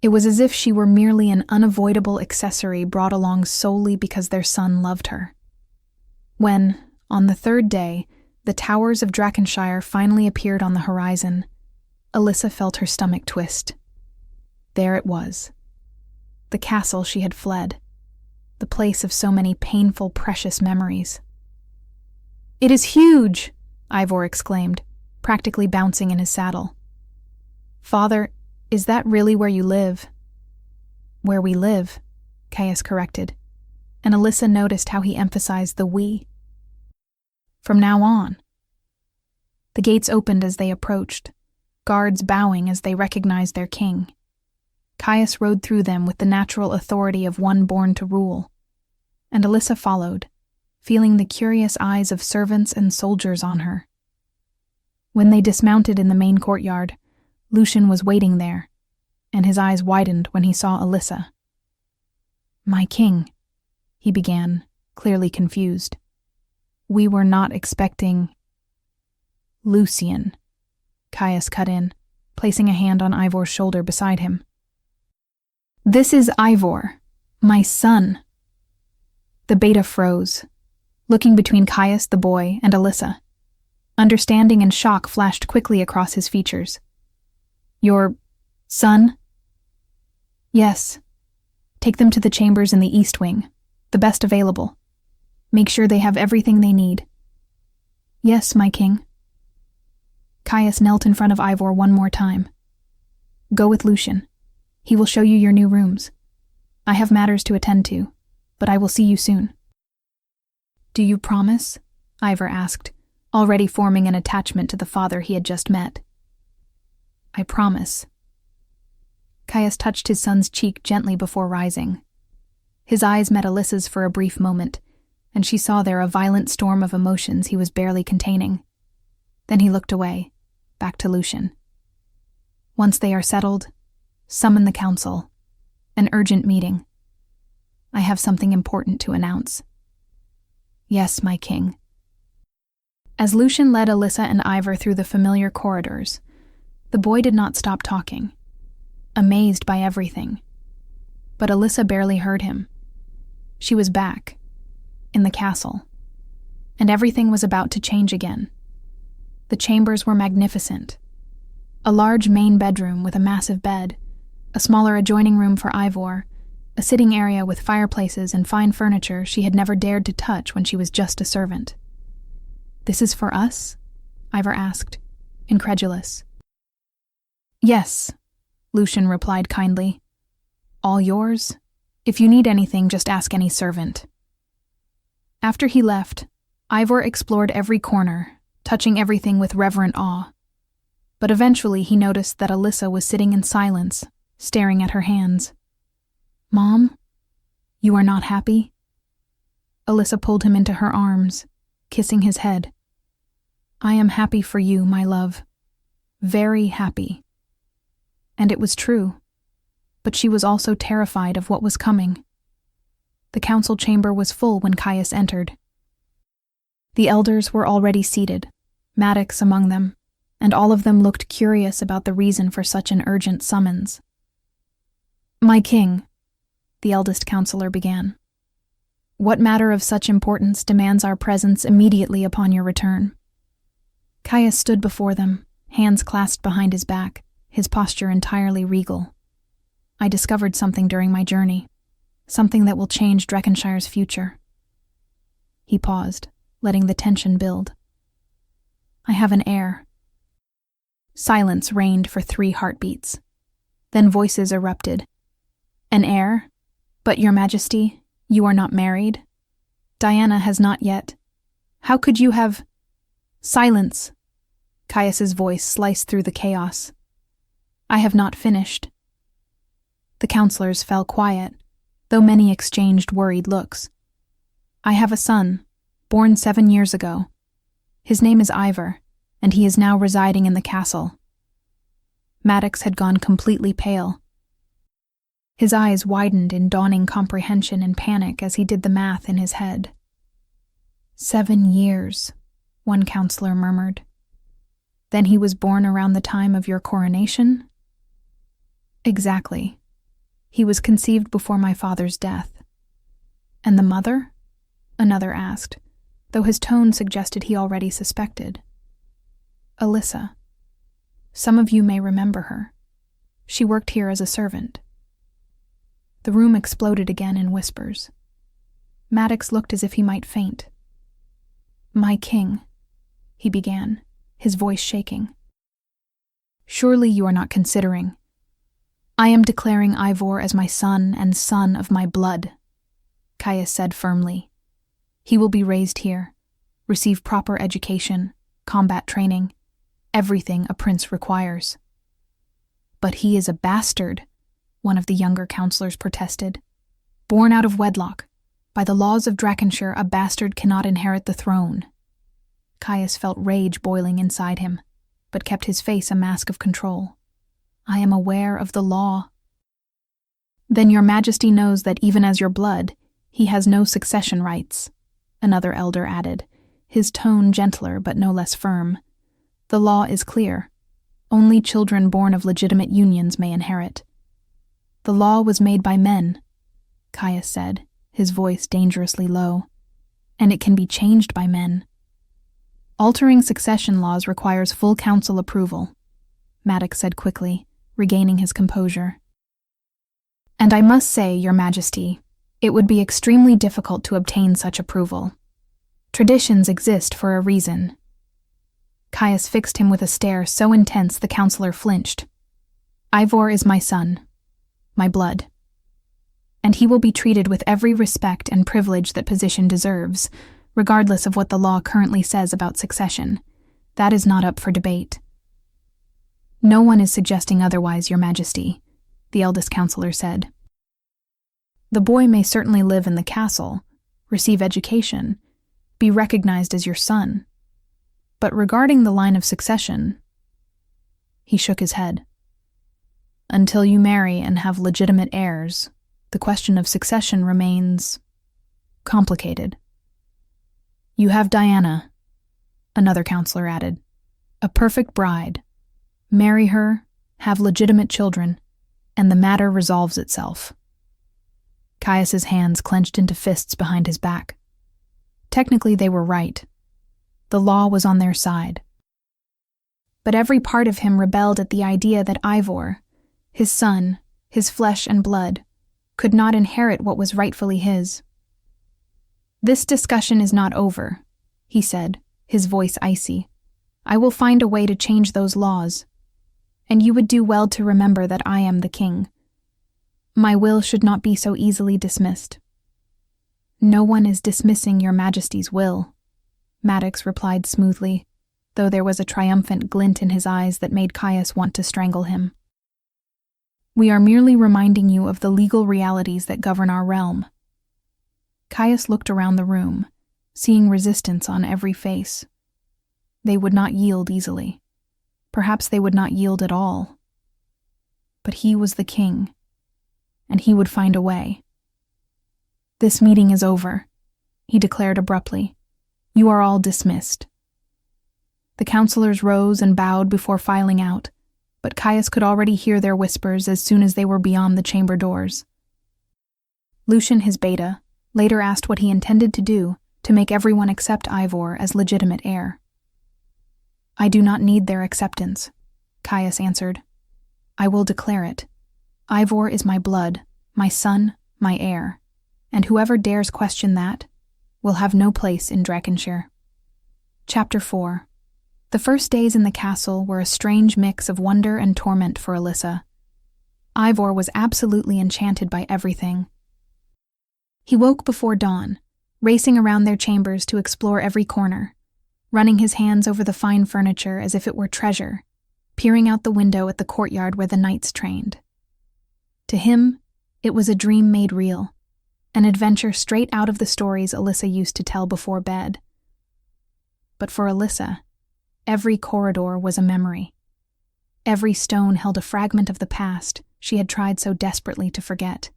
Speaker 1: It was as if she were merely an unavoidable accessory brought along solely because their son loved her. When, on the 3rd day, the towers of Drakenshire finally appeared on the horizon, Alyssa felt her stomach twist. There it was. The castle she had fled. The place of so many painful, precious memories. "It is huge!" Ivor exclaimed, practically bouncing in his saddle. "Father, is that really where you live?" "Where we live," Caius corrected, and Alyssa noticed how he emphasized the we. "From now on." The gates opened as they approached, guards bowing as they recognized their king. Caius rode through them with the natural authority of one born to rule, and Alyssa followed, feeling the curious eyes of servants and soldiers on her. When they dismounted in the main courtyard, Lucian was waiting there, and his eyes widened when he saw Alyssa. "My king," he began, clearly confused. "We were not expecting—" "Lucian," Caius cut in, placing a hand on Ivor's shoulder beside him. "This is Ivor, my son." The beta froze, looking between Caius, the boy, and Alyssa. Understanding and shock flashed quickly across his features. "Your son?" "Yes. Take them to the chambers in the East Wing, the best available. Make sure they have everything they need." "Yes, my king." Caius knelt in front of Ivor one more time. "Go with Lucian. He will show you your new rooms. I have matters to attend to, but I will see you soon." "Do you promise?" Ivor asked, already forming an attachment to the father he had just met. "I promise." Caius touched his son's cheek gently before rising. His eyes met Alyssa's for a brief moment, and she saw there a violent storm of emotions he was barely containing. Then he looked away, back to Lucian. "Once they are settled, summon the council. An urgent meeting. I have something important to announce." "Yes, my king." As Lucian led Alyssa and Ivor through the familiar corridors, the boy did not stop talking, amazed by everything. But Alyssa barely heard him. She was back, in the castle, and everything was about to change again. The chambers were magnificent. A large main bedroom with a massive bed, a smaller adjoining room for Ivor, a sitting area with fireplaces and fine furniture she had never dared to touch when she was just a servant. "This is for us?" Ivor asked, incredulous. "Yes," Lucian replied kindly. "All yours. If you need anything, just ask any servant." After he left, Ivor explored every corner, touching everything with reverent awe. But eventually he noticed that Alyssa was sitting in silence, staring at her hands. Mom, you are not happy? Alyssa pulled him into her arms, kissing his head. I am happy for you, my love. Very happy. And it was true. But she was also terrified of what was coming. The council chamber was full when Caius entered. The elders were already seated, Maddox among them, and all of them looked curious about the reason for such an urgent summons. My king, the eldest counselor began, what matter of such importance demands our presence immediately upon your return? Caius stood before them, hands clasped behind his back, his posture entirely regal. I discovered something during my journey, something that will change Draconshire's future. He paused, letting the tension build. I have an heir. Silence reigned for 3 heartbeats. Then voices erupted. An heir? But, Your Majesty, you are not married. Diana has not yet. How could you have— Silence! Caius's voice sliced through the chaos. I have not finished. The counselors fell quiet, though many exchanged worried looks. I have a son, born 7 years ago. His name is Ivor, and he is now residing in the castle. Maddox had gone completely pale. His eyes widened in dawning comprehension and panic as he did the math in his head. 7 years, one counselor murmured. Then he was born around the time of your coronation? Exactly. He was conceived before my father's death. And the mother? Another asked, though his tone suggested he already suspected. Alyssa. Some of you may remember her. She worked here as a servant. The room exploded again in whispers. Maddox looked as if he might faint. My king, he began, his voice shaking. Surely you are not considering. I am declaring Ivor as my son and son of my blood, Caius said firmly. He will be raised here, receive proper education, combat training, everything a prince requires. But he is a bastard, one of the younger counselors protested. Born out of wedlock, by the laws of Draconshire, a bastard cannot inherit the throne. Caius felt rage boiling inside him, but kept his face a mask of control. I am aware of the law. Then your majesty knows that even as your blood, he has no succession rights, another elder added, his tone gentler but no less firm. The law is clear. Only children born of legitimate unions may inherit. The law was made by men, Caius said, his voice dangerously low, and it can be changed by men. Altering succession laws requires full council approval, Maddox said quickly, regaining his composure. And I must say, Your Majesty, it would be extremely difficult to obtain such approval. Traditions exist for a reason. Caius fixed him with a stare so intense the counselor flinched. Ivor is my son, my blood. And he will be treated with every respect and privilege that position deserves, regardless of what the law currently says about succession. That is not up for debate. No one is suggesting otherwise, Your Majesty, the eldest counselor said. The boy may certainly live in the castle, receive education, be recognized as your son. But regarding the line of succession, he shook his head. Until you marry and have legitimate heirs, the question of succession remains complicated. You have Diana, another counselor added, a perfect bride. Marry her, have legitimate children, and the matter resolves itself. Caius's hands clenched into fists behind his back. Technically, they were right. The law was on their side. But every part of him rebelled at the idea that Ivor, his son, his flesh and blood, could not inherit what was rightfully his. This discussion is not over, he said, his voice icy. I will find a way to change those laws. And you would do well to remember that I am the king. My will should not be so easily dismissed. No one is dismissing your majesty's will, Maddox replied smoothly, though there was a triumphant glint in his eyes that made Caius want to strangle him. We are merely reminding you of the legal realities that govern our realm." Caius looked around the room, seeing resistance on every face. They would not yield easily. Perhaps they would not yield at all. But he was the king, and he would find a way. "This meeting is over," he declared abruptly. "You are all dismissed." The counselors rose and bowed before filing out, but Caius could already hear their whispers as soon as they were beyond the chamber doors. Lucian, his beta, later asked what he intended to do to make everyone accept Ivor as legitimate heir. "I do not need their acceptance," Caius answered. "I will declare it. Ivor is my blood, my son, my heir, and whoever dares question that will have no place in Drakenshire." Chapter 4. The first days in the castle were a strange mix of wonder and torment for Alyssa. Ivor was absolutely enchanted by everything. He woke before dawn, racing around their chambers to explore every corner, running his hands over the fine furniture as if it were treasure, peering out the window at the courtyard where the knights trained. To him, it was a dream made real, an adventure straight out of the stories Alyssa used to tell before bed. But for Alyssa, every corridor was a memory. Every stone held a fragment of the past she had tried so desperately to forget.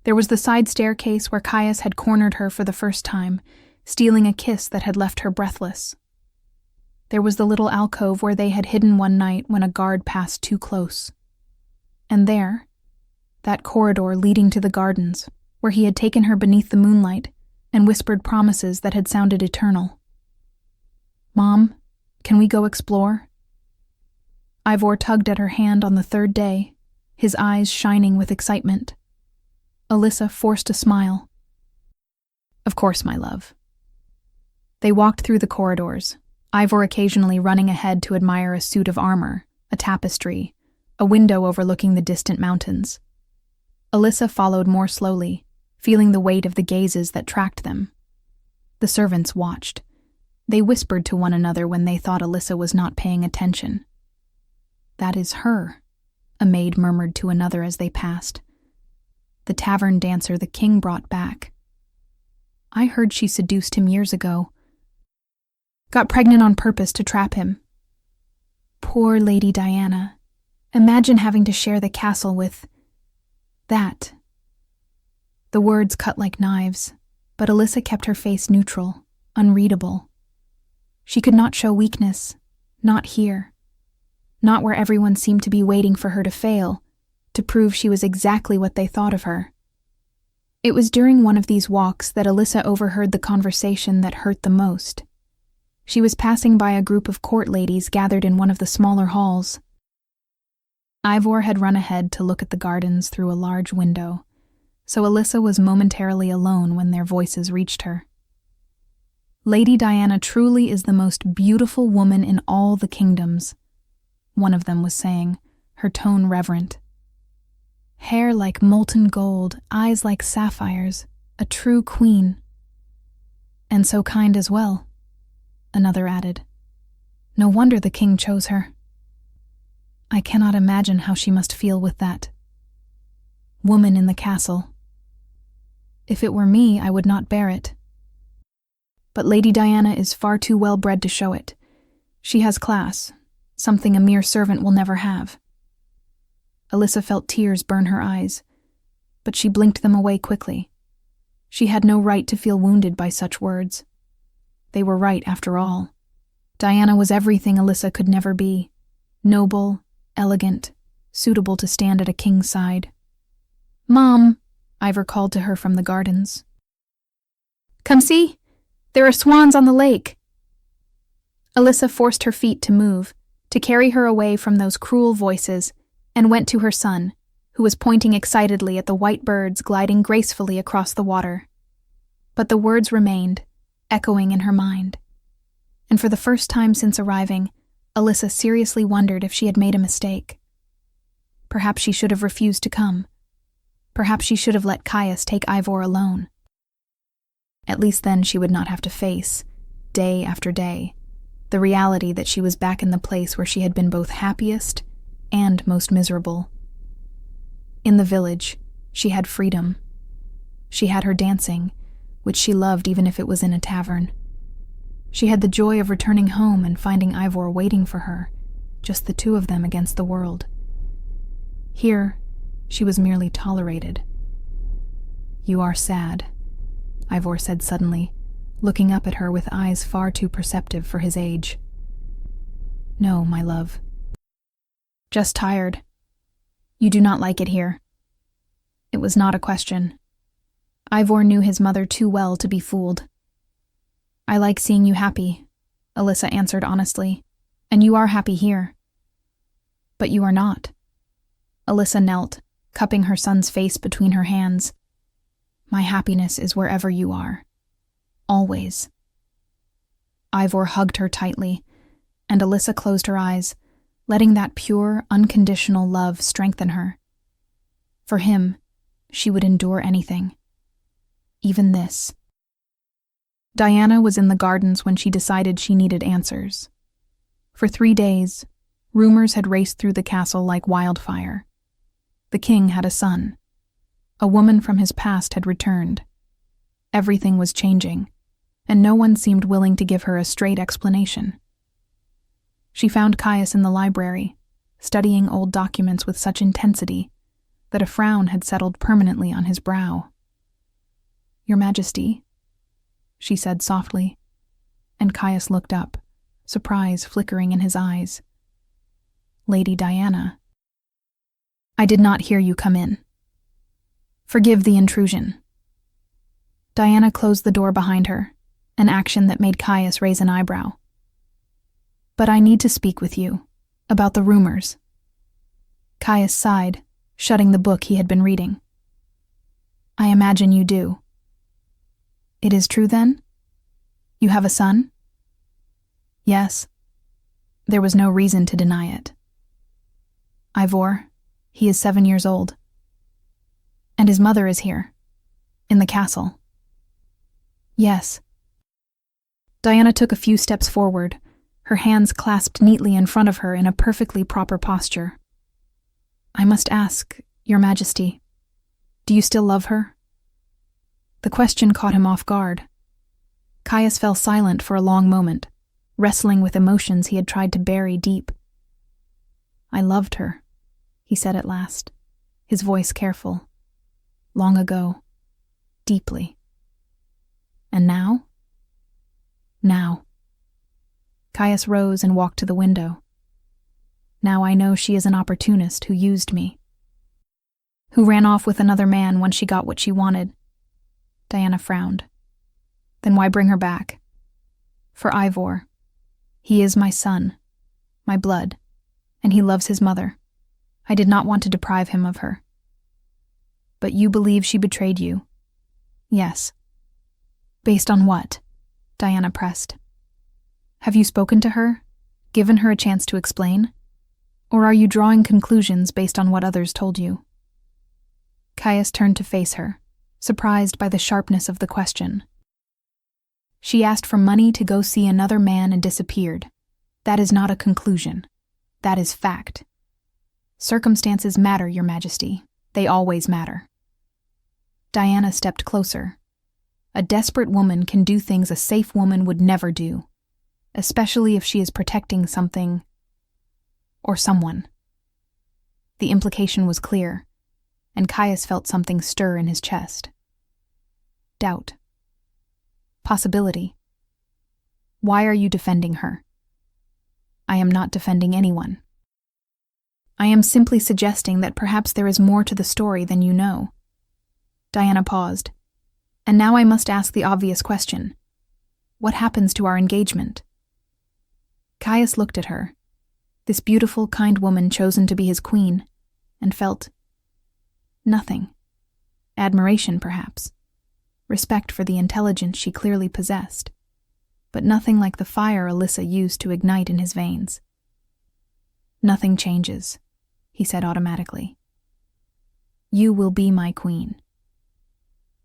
Speaker 1: There was the side staircase where Caius had cornered her for the first time, stealing a kiss that had left her breathless. There was the little alcove where they had hidden one night when a guard passed too close. And there, that corridor leading to the gardens, where he had taken her beneath the moonlight and whispered promises that had sounded eternal. "Mom, can we go explore?" Ivor tugged at her hand on the third day, his eyes shining with excitement. Alyssa forced a smile. "Of course, my love." They walked through the corridors, Ivor occasionally running ahead to admire a suit of armor, a tapestry, a window overlooking the distant mountains. Alyssa followed more slowly, feeling the weight of the gazes that tracked them. The servants watched. They whispered to one another when they thought Alyssa was not paying attention. "That is her," a maid murmured to another as they passed. "The tavern dancer the king brought back. I heard she seduced him years ago. Got pregnant on purpose to trap him. Poor Lady Diana. Imagine having to share the castle with that." The words cut like knives, but Alyssa kept her face neutral, unreadable. She could not show weakness, not here. Not where everyone seemed to be waiting for her to fail, to prove she was exactly what they thought of her. It was during one of these walks that Alyssa overheard the conversation that hurt the most. She was passing by a group of court ladies gathered in one of the smaller halls. Ivor had run ahead to look at the gardens through a large window, so Alyssa was momentarily alone when their voices reached her. "Lady Diana truly is the most beautiful woman in all the kingdoms," one of them was saying, her tone reverent. "Hair like molten gold, eyes like sapphires, a true queen." "And so kind as well," another added. "No wonder the king chose her." "I cannot imagine how she must feel with that woman in the castle. If it were me, I would not bear it. But Lady Diana is far too well bred to show it. She has class, something a mere servant will never have." Alyssa felt tears burn her eyes, but she blinked them away quickly. She had no right to feel wounded by such words. They were right, after all. Diana was everything Alyssa could never be. Noble, elegant, suitable to stand at a king's side. "Mom," Ivor called to her from the gardens. "Come see! There are swans on the lake." Alyssa forced her feet to move, to carry her away from those cruel voices, and went to her son, who was pointing excitedly at the white birds gliding gracefully across the water. But the words remained, echoing in her mind. And for the first time since arriving, Alyssa seriously wondered if she had made a mistake. Perhaps she should have refused to come. Perhaps she should have let Caius take Ivor alone. At least then she would not have to face, day after day, the reality that she was back in the place where she had been both happiest and most miserable, In the village, she had freedom. She had her dancing, which she loved even if it was in a tavern. She had the joy of returning home and finding Ivor waiting for her, just the two of them against the world. Here, she was merely tolerated. "You are sad," Ivor said suddenly, looking up at her with eyes far too perceptive for his age. "No, my love. Just tired. You do not like it here." It was not a question. Ivor knew his mother too well to be fooled. "I like seeing you happy," Alyssa answered honestly, "and you are happy here." "But you are not." Alyssa knelt, cupping her son's face between her hands. "My happiness is wherever you are. Always." Ivor hugged her tightly, and Alyssa closed her eyes, letting that pure, unconditional love strengthen her. For him, she would endure anything. Even this. Diana was in the gardens when she decided she needed answers. For 3 days, rumors had raced through the castle like wildfire. The king had a son. A woman from his past had returned. Everything was changing, and no one seemed willing to give her a straight explanation. She found Caius in the library, studying old documents with such intensity that a frown had settled permanently on his brow. "Your Majesty," she said softly, and Caius looked up, surprise flickering in his eyes. "Lady Diana." "I did not hear you come in. Forgive the intrusion." Diana closed the door behind her, an action that made Caius raise an eyebrow. "But I need to speak with you, about the rumors." Caius sighed, shutting the book he had been reading. "I imagine you do." "It is true then? You have a son?" "Yes." There was no reason to deny it. "Ivor, he is 7 years old. And his mother is here, in the castle." "Yes." Diana took a few steps forward, her hands clasped neatly in front of her in a perfectly proper posture. "I must ask, Your Majesty, do you still love her?" The question caught him off guard. Caius fell silent for a long moment, wrestling with emotions he had tried to bury deep. "I loved her," he said at last, his voice careful. "Long ago. Deeply. And now?" "Now." Caius rose and walked to the window. "Now I know she is an opportunist who used me. Who ran off with another man when she got what she wanted." Diana frowned. "Then why bring her back?" "For Ivor. He is my son, my blood, and he loves his mother. I did not want to deprive him of her." "But you believe she betrayed you?" "Yes." "Based on what?" Diana pressed. "Have you spoken to her, given her a chance to explain? Or are you drawing conclusions based on what others told you?" Caius turned to face her, surprised by the sharpness of the question. "She asked for money to go see another man and disappeared. That is not a conclusion. That is fact. Circumstances matter, Your Majesty. They always matter." Diana stepped closer. A desperate woman can do things a safe woman would never do, especially if she is protecting something or someone. The implication was clear, and Caius felt something stir in his chest. Doubt. Possibility. "Why are you defending her?" "I am not defending anyone. I am simply suggesting that perhaps there is more to the story than you know." Diana paused. "And now I must ask the obvious question. What happens to our engagement?" Caius looked at her, this beautiful, kind woman chosen to be his queen, and felt nothing. Admiration, perhaps. Respect for the intelligence she clearly possessed, but nothing like the fire Alyssa used to ignite in his veins. "Nothing changes," he said automatically. "You will be my queen.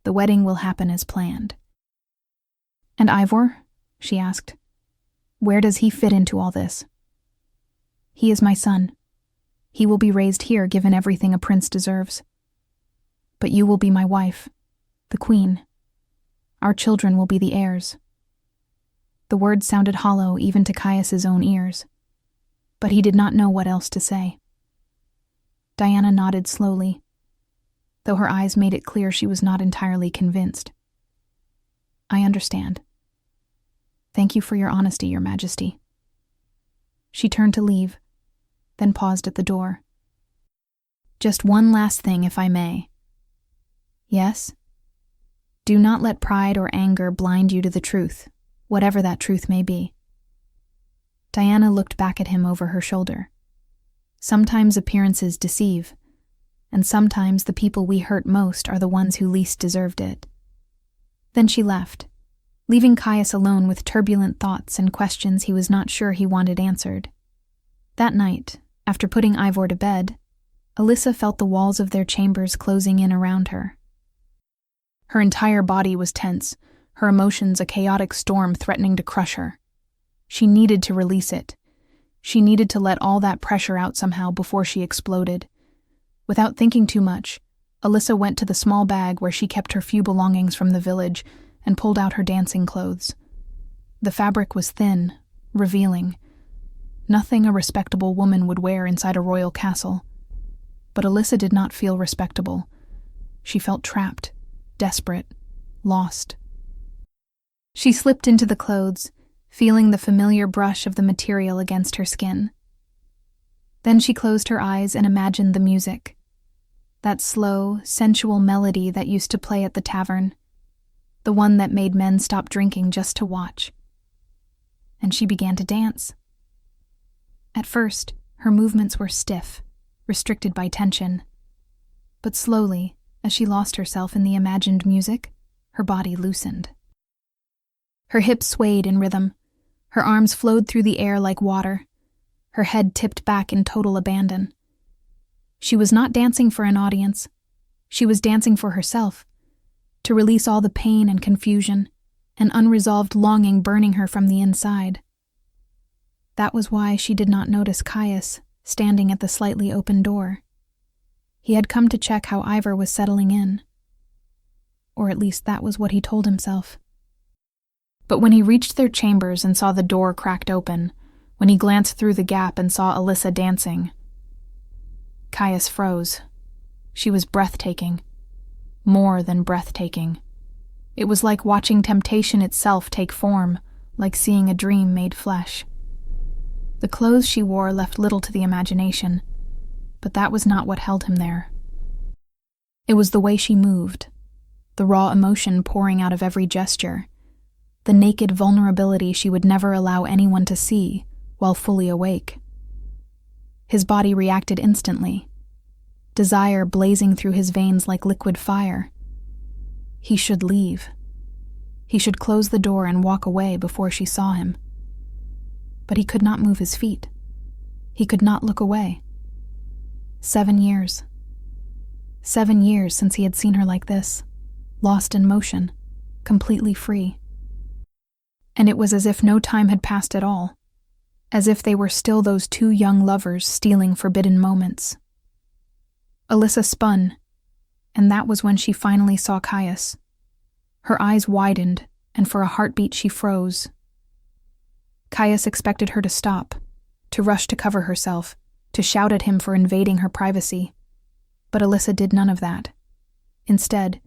Speaker 1: The wedding will happen as planned." "And Ivor?" she asked. "Where does he fit into all this?" "He is my son. He will be raised here, given everything a prince deserves. But you will be my wife, the queen. Our children will be the heirs." The words sounded hollow even to Caius's own ears, but he did not know what else to say. Diana nodded slowly, though her eyes made it clear she was not entirely convinced. "I understand. Thank you for your honesty, Your Majesty." She turned to leave, then paused at the door. "Just one last thing, if I may." "Yes?" "Do not let pride or anger blind you to the truth, whatever that truth may be." Diana looked back at him over her shoulder. "Sometimes appearances deceive, and sometimes the people we hurt most are the ones who least deserved it." Then she left, leaving Caius alone with turbulent thoughts and questions he was not sure he wanted answered. That night, after putting Ivor to bed, Alyssa felt the walls of their chambers closing in around her. Her entire body was tense, her emotions a chaotic storm threatening to crush her. She needed to release it. She needed to let all that pressure out somehow before she exploded. Without thinking too much, Alyssa went to the small bag where she kept her few belongings from the village and pulled out her dancing clothes. The fabric was thin, revealing. Nothing a respectable woman would wear inside a royal castle. But Alyssa did not feel respectable. She felt trapped, desperate, lost. She slipped into the clothes, feeling the familiar brush of the material against her skin. Then she closed her eyes and imagined the music. That slow, sensual melody that used to play at the tavern. The one that made men stop drinking just to watch. And she began to dance. At first, her movements were stiff, restricted by tension. But slowly, as she lost herself in the imagined music, her body loosened. Her hips swayed in rhythm. Her arms flowed through the air like water. Her head tipped back in total abandon. She was not dancing for an audience. She was dancing for herself, to release all the pain and confusion, and unresolved longing burning her from the inside. That was why she did not notice Caius standing at the slightly open door. He had come to check how Ivor was settling in. Or at least that was what he told himself. But when he reached their chambers and saw the door cracked open, when he glanced through the gap and saw Alyssa dancing, Caius froze. She was breathtaking. More than breathtaking. It was like watching temptation itself take form, like seeing a dream made flesh. The clothes she wore left little to the imagination, but that was not what held him there. It was the way she moved, the raw emotion pouring out of every gesture, the naked vulnerability she would never allow anyone to see while fully awake. His body reacted instantly, desire blazing through his veins like liquid fire. He should leave. He should close the door and walk away before she saw him. But he could not move his feet. He could not look away. 7 years. 7 years since he had seen her like this, lost in motion, completely free. And it was as if no time had passed at all, as if they were still those two young lovers stealing forbidden moments. Alyssa spun, and that was when she finally saw Caius. Her eyes widened, and for a heartbeat she froze. Caius expected her to stop, to rush to cover herself, to shout at him for invading her privacy. But Alyssa did none of that. Instead,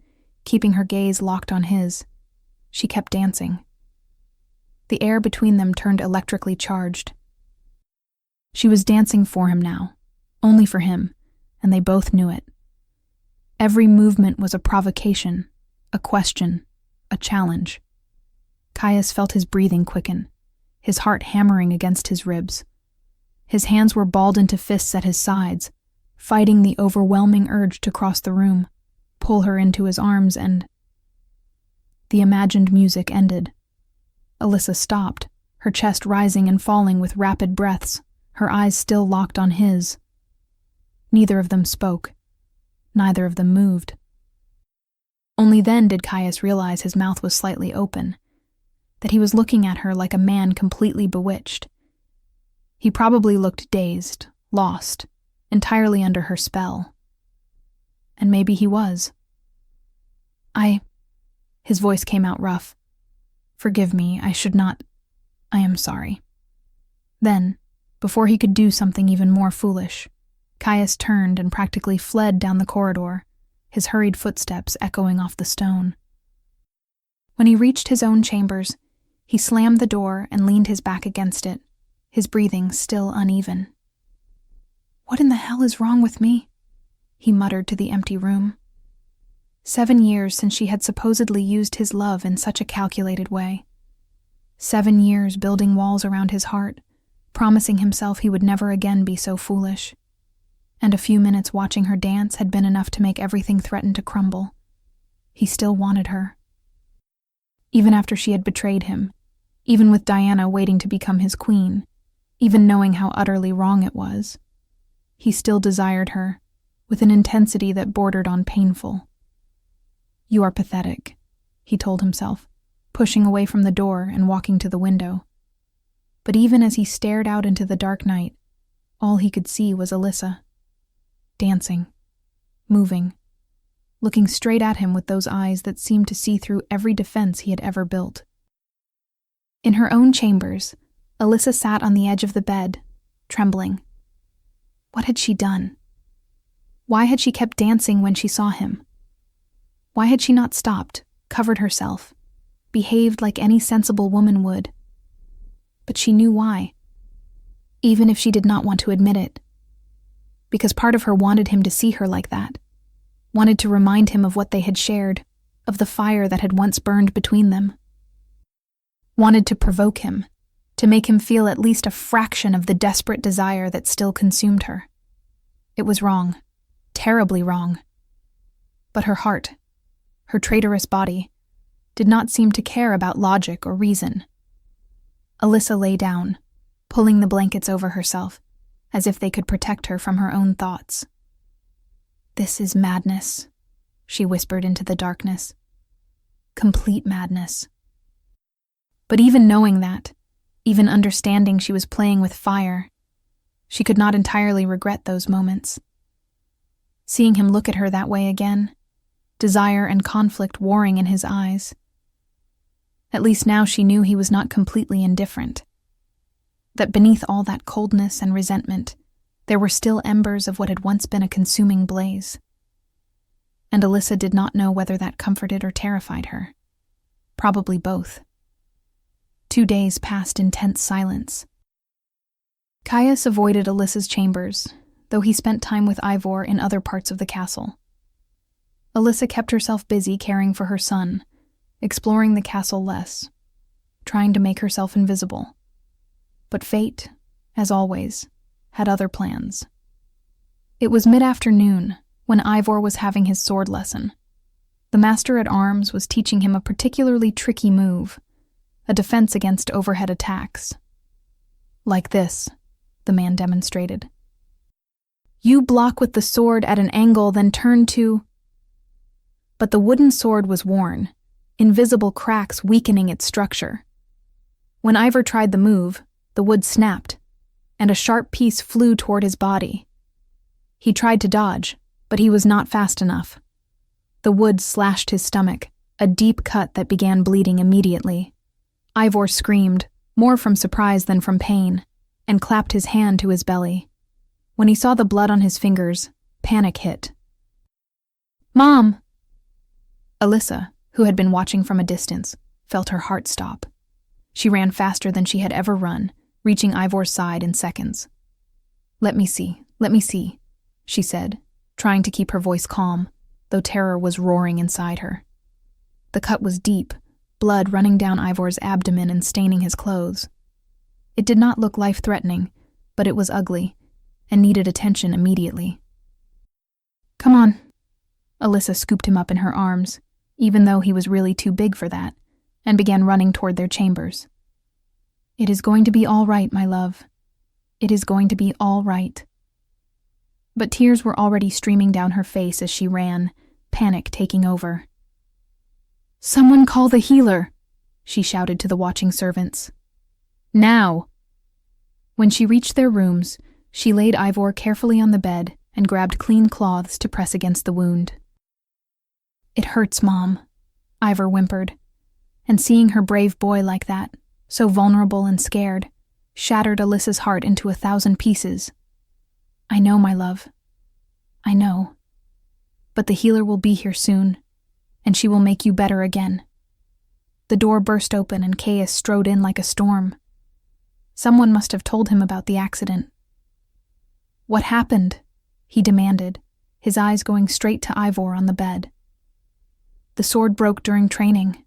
Speaker 1: keeping her gaze locked on his, she kept dancing. The air between them turned electrically charged. She was dancing for him now, only for him, and they both knew it. Every movement was a provocation, a question, a challenge. Caius felt his breathing quicken, his heart hammering against his ribs. His hands were balled into fists at his sides, fighting the overwhelming urge to cross the room, pull her into his arms, and... The imagined music ended. Alyssa stopped, her chest rising and falling with rapid breaths, her eyes still locked on his. Neither of them spoke. Neither of them moved. Only then did Caius realize his mouth was slightly open, that he was looking at her like a man completely bewitched. He probably looked dazed, lost, entirely under her spell. And maybe he was. His voice came out rough. Forgive me, I should not. I am sorry. Then, before he could do something even more foolish, Caius turned and practically fled down the corridor, his hurried footsteps echoing off the stone. When he reached his own chambers, he slammed the door and leaned his back against it, his breathing still uneven. What in the hell is wrong with me? He muttered to the empty room. 7 years since she had supposedly used his love in such a calculated way. 7 years building walls around his heart, promising himself he would never again be so foolish. And a few minutes watching her dance had been enough to make everything threaten to crumble. He still wanted her. Even after she had betrayed him, even with Diana waiting to become his queen, even knowing how utterly wrong it was, he still desired her, with an intensity that bordered on painful. You are pathetic, he told himself, pushing away from the door and walking to the window. But even as he stared out into the dark night, all he could see was Alyssa. Dancing, moving, looking straight at him with those eyes that seemed to see through every defense he had ever built. In her own chambers, Alyssa sat on the edge of the bed, trembling. What had she done? Why had she kept dancing when she saw him? Why had she not stopped, covered herself, behaved like any sensible woman would? But she knew why, even if she did not want to admit it. Because part of her wanted him to see her like that, wanted to remind him of what they had shared, of the fire that had once burned between them. Wanted to provoke him, to make him feel at least a fraction of the desperate desire that still consumed her. It was wrong, terribly wrong. But her heart, her traitorous body, did not seem to care about logic or reason. Alyssa lay down, pulling the blankets over herself, as if they could protect her from her own thoughts. This is madness, she whispered into the darkness. Complete madness. But even knowing that, even understanding she was playing with fire, she could not entirely regret those moments. Seeing him look at her that way again, desire and conflict warring in his eyes. At least now she knew he was not completely indifferent. That beneath all that coldness and resentment, there were still embers of what had once been a consuming blaze. And Alyssa did not know whether that comforted or terrified her. Probably both. 2 days passed in tense silence. Caius avoided Alyssa's chambers, though he spent time with Ivor in other parts of the castle. Alyssa kept herself busy caring for her son, exploring the castle less, trying to make herself invisible. But fate, as always, had other plans. It was mid-afternoon when Ivor was having his sword lesson. The master-at-arms was teaching him a particularly tricky move, a defense against overhead attacks. Like this, the man demonstrated. You block with the sword at an angle, then turn to... But the wooden sword was worn, invisible cracks weakening its structure. When Ivor tried the move, the wood snapped, and a sharp piece flew toward his body. He tried to dodge, but he was not fast enough. The wood slashed his stomach, a deep cut that began bleeding immediately. Ivor screamed, more from surprise than from pain, and clapped his hand to his belly. When he saw the blood on his fingers, panic hit. Mom! Alyssa, who had been watching from a distance, felt her heart stop. She ran faster than she had ever run, reaching Ivor's side in seconds. Let me see, she said, trying to keep her voice calm, though terror was roaring inside her. The cut was deep, blood running down Ivor's abdomen and staining his clothes. It did not look life-threatening, but it was ugly, and needed attention immediately. Come on. Alyssa scooped him up in her arms, even though he was really too big for that, and began running toward their chambers. It is going to be all right, my love. It is going to be all right. But tears were already streaming down her face as she ran, panic taking over. Someone call the healer, she shouted to the watching servants. Now! When she reached their rooms, She laid Ivor carefully on the bed and grabbed clean cloths to press against the wound. "It hurts, Mom," Ivor whimpered, and seeing her brave boy like that, so vulnerable and scared, shattered Alyssa's heart into 1,000 pieces. "I know, my love. I know. But the healer will be here soon, and she will make you better again." The door burst open and Caius strode in like a storm. Someone must have told him about the accident. "What happened?" he demanded, his eyes going straight to Ivor on the bed. "The sword broke during training,"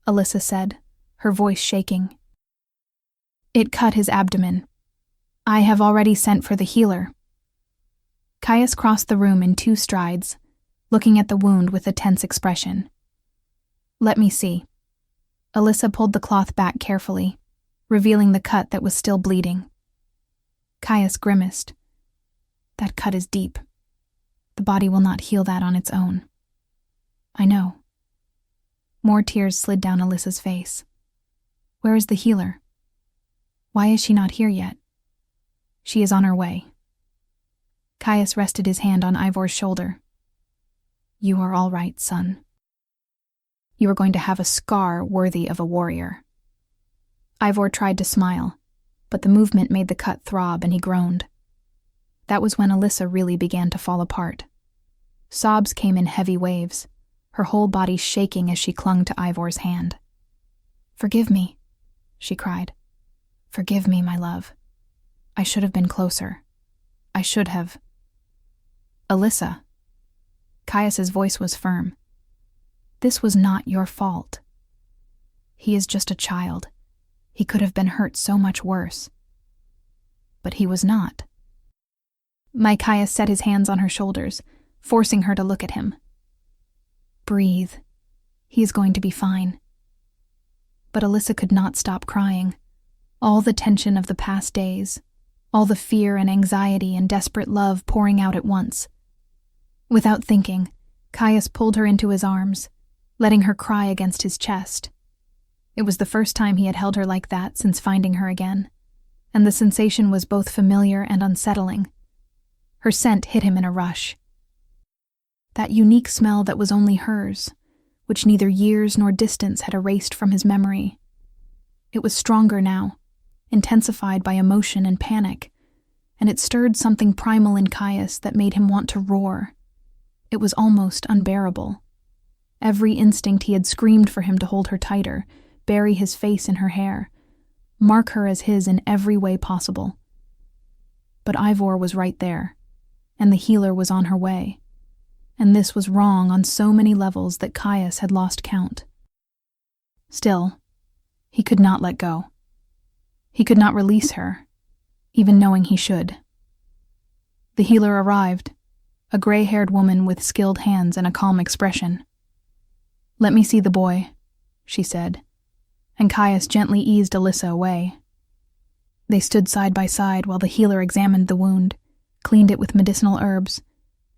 Speaker 1: Alyssa said, her voice shaking. "It cut his abdomen. I have already sent for the healer." Caius crossed the room in 2 strides, looking at the wound with a tense expression. "Let me see." Alyssa pulled the cloth back carefully, revealing the cut that was still bleeding. Caius grimaced. "That cut is deep. The body will not heal that on its own." "I know." More tears slid down Alyssa's face. "Where is the healer? Why is she not here yet?" "She is on her way." Caius rested his hand on Ivor's shoulder. "You are all right, son. You are going to have a scar worthy of a warrior." Ivor tried to smile, but the movement made the cut throb and he groaned. That was when Alyssa really began to fall apart. Sobs came in heavy waves, her whole body shaking as she clung to Ivor's hand. "Forgive me," she cried. "Forgive me, my love. I should have been closer. I should have." "Alyssa." Caius's voice was firm. "This was not your fault. He is just a child. He could have been hurt so much worse." But he was not. Caius set his hands on her shoulders, forcing her to look at him. "Breathe. He is going to be fine." But Alyssa could not stop crying. All the tension of the past days, all the fear and anxiety and desperate love pouring out at once. Without thinking, Caius pulled her into his arms, letting her cry against his chest. It was the first time he had held her like that since finding her again, and the sensation was both familiar and unsettling. Her scent hit him in a rush. That unique smell that was only hers, which neither years nor distance had erased from his memory. It was stronger now, intensified by emotion and panic, and it stirred something primal in Caius that made him want to roar. It was almost unbearable. Every instinct he had screamed for him to hold her tighter, bury his face in her hair, mark her as his in every way possible. But Ivor was right there, and the healer was on her way, and this was wrong on so many levels that Caius had lost count. Still, he could not let go. He could not release her, even knowing he should. The healer arrived, a gray-haired woman with skilled hands and a calm expression. "Let me see the boy," she said, and Caius gently eased Alyssa away. They stood side by side while the healer examined the wound, cleaned it with medicinal herbs,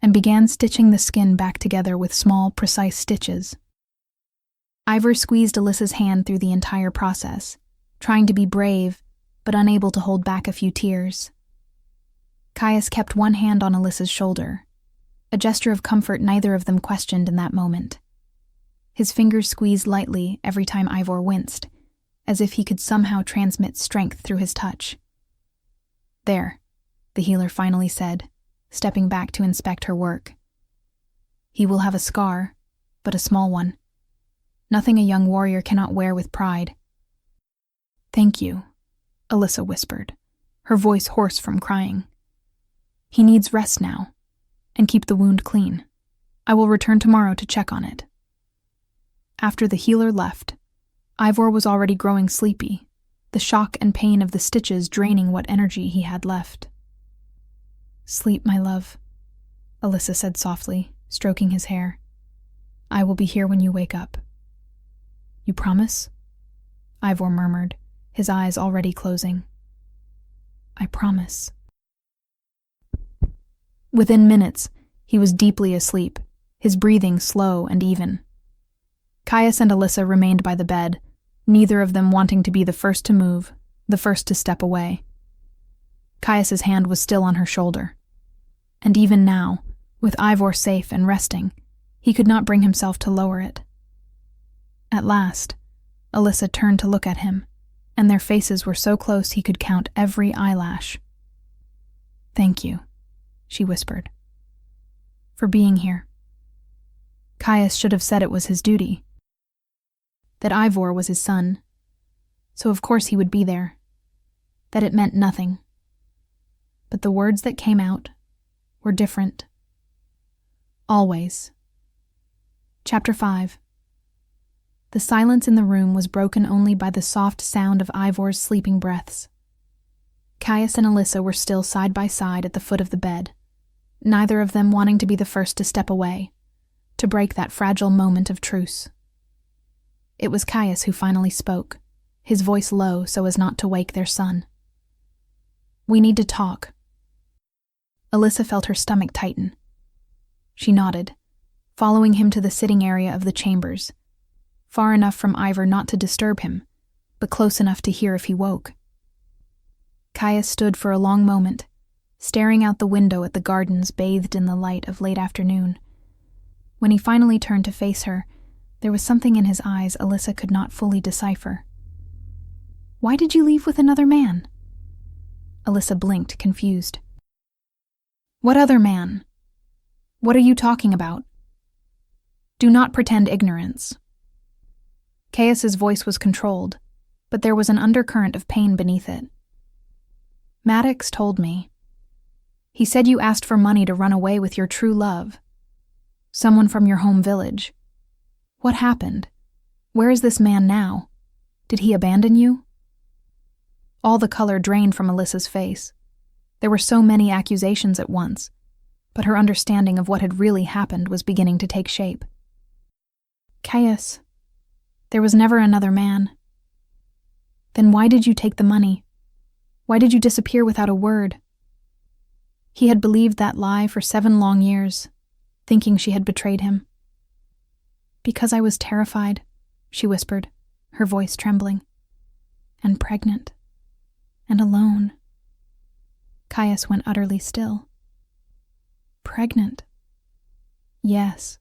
Speaker 1: and began stitching the skin back together with small, precise stitches. Ivor squeezed Alyssa's hand through the entire process, trying to be brave, but unable to hold back a few tears. Caius kept one hand on Alyssa's shoulder, a gesture of comfort neither of them questioned in that moment. His fingers squeezed lightly every time Ivor winced, as if he could somehow transmit strength through his touch. "There," the healer finally said, stepping back to inspect her work. "He will have a scar, but a small one. Nothing a young warrior cannot wear with pride." "Thank you," Alyssa whispered, her voice hoarse from crying. "He needs rest now, and keep the wound clean. I will return tomorrow to check on it." After the healer left, Ivor was already growing sleepy, the shock and pain of the stitches draining what energy he had left. "Sleep, my love," Alyssa said softly, stroking his hair. "I will be here when you wake up." "You promise?" Ivor murmured, his eyes already closing. "I promise." Within minutes, he was deeply asleep, his breathing slow and even. Caius and Alyssa remained by the bed, neither of them wanting to be the first to move, the first to step away. Caius's hand was still on her shoulder. And even now, with Ivor safe and resting, he could not bring himself to lower it. At last, Alyssa turned to look at him, and their faces were so close he could count every eyelash. "Thank you," she whispered, "for being here." Caius should have said it was his duty, that Ivor was his son, so of course he would be there, that it meant nothing. But the words that came out were different. Always. Chapter 5. The silence in the room was broken only by the soft sound of Ivor's sleeping breaths. Caius and Alyssa were still side by side at the foot of the bed, neither of them wanting to be the first to step away, to break that fragile moment of truce. It was Caius who finally spoke, his voice low so as not to wake their son. "We need to talk." Alyssa felt her stomach tighten. She nodded, following him to the sitting area of the chambers, far enough from Ivor not to disturb him, but close enough to hear if he woke. Caius stood for a long moment, staring out the window at the gardens bathed in the light of late afternoon. When he finally turned to face her, there was something in his eyes Alyssa could not fully decipher. "Why did you leave with another man?" Alyssa blinked, confused. "What other man? What are you talking about? Do not pretend ignorance." Caius's voice was controlled, but there was an undercurrent of pain beneath it. "Maddox told me. He said you asked for money to run away with your true love. Someone from your home village. What happened? Where is this man now? Did he abandon you?" All the color drained from Alyssa's face. There were so many accusations at once, but her understanding of what had really happened was beginning to take shape. "Caius, there was never another man. Then why did you take the money? Why did you disappear without a word?" He had believed that lie for 7 long years, thinking she had betrayed him. "Because I was terrified," she whispered, her voice trembling. "And pregnant. And alone." Caius went utterly still. "Pregnant?" "Yes.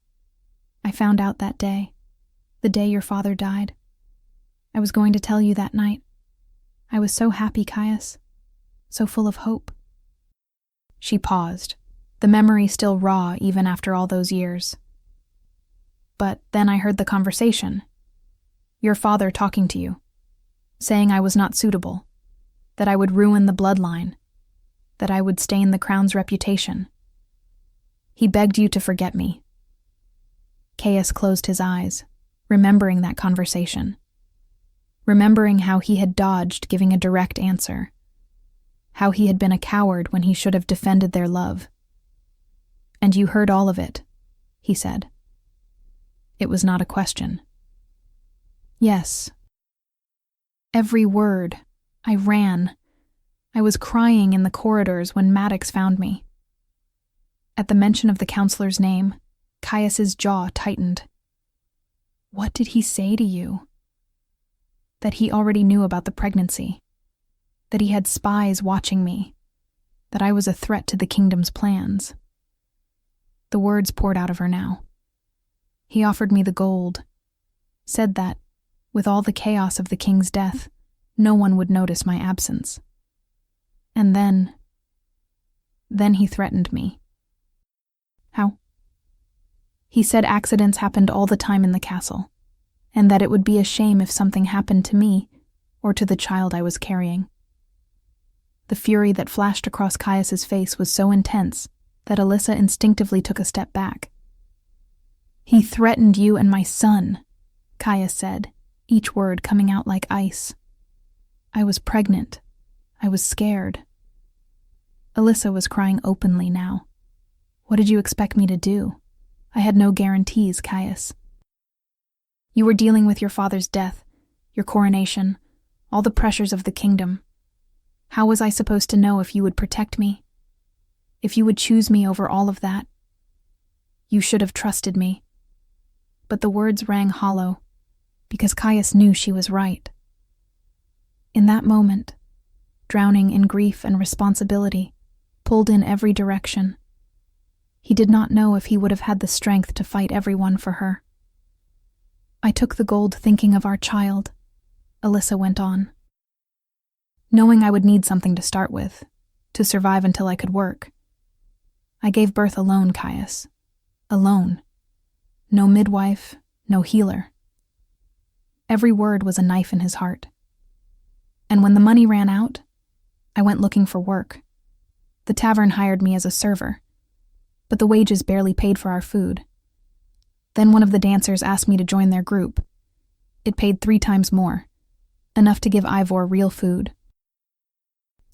Speaker 1: I found out that day, the day your father died. I was going to tell you that night. I was so happy, Caius, so full of hope." She paused, the memory still raw even after all those years. "But then I heard the conversation. Your father talking to you, saying I was not suitable, that I would ruin the bloodline, that I would stain the crown's reputation. He begged you to forget me." Caius closed his eyes, remembering that conversation, remembering how he had dodged giving a direct answer, how he had been a coward when he should have defended their love. "And you heard all of it," he said. It was not a question. "Yes. Every word. I ran. I was crying in the corridors when Maddox found me." At the mention of the counselor's name, Caius's jaw tightened. "What did he say to you?" "That he already knew about the pregnancy, that he had spies watching me, that I was a threat to the kingdom's plans." The words poured out of her now. "He offered me the gold, said that, with all the chaos of the king's death, no one would notice my absence. And then he threatened me." "How?" "He said accidents happened all the time in the castle, and that it would be a shame if something happened to me or to the child I was carrying." The fury that flashed across Caius's face was so intense that Alyssa instinctively took a step back. "He threatened you and my son," Caius said, each word coming out like ice. "I was pregnant. I was scared." Alyssa was crying openly now. "What did you expect me to do? I had no guarantees, Caius. You were dealing with your father's death, your coronation, all the pressures of the kingdom. How was I supposed to know if you would protect me? If you would choose me over all of that? You should have trusted me." But the words rang hollow, because Caius knew she was right. In that moment, drowning in grief and responsibility, pulled in every direction. He did not know if he would have had the strength to fight everyone for her. I took the gold thinking of our child, Alyssa went on. Knowing I would need something to start with, to survive until I could work. I gave birth alone, Caius. Alone. No midwife, no healer. Every word was a knife in his heart. And when the money ran out, I went looking for work. The tavern hired me as a server, but the wages barely paid for our food. Then one of the dancers asked me to join their group. It paid 3 times more, enough to give Ivor real food.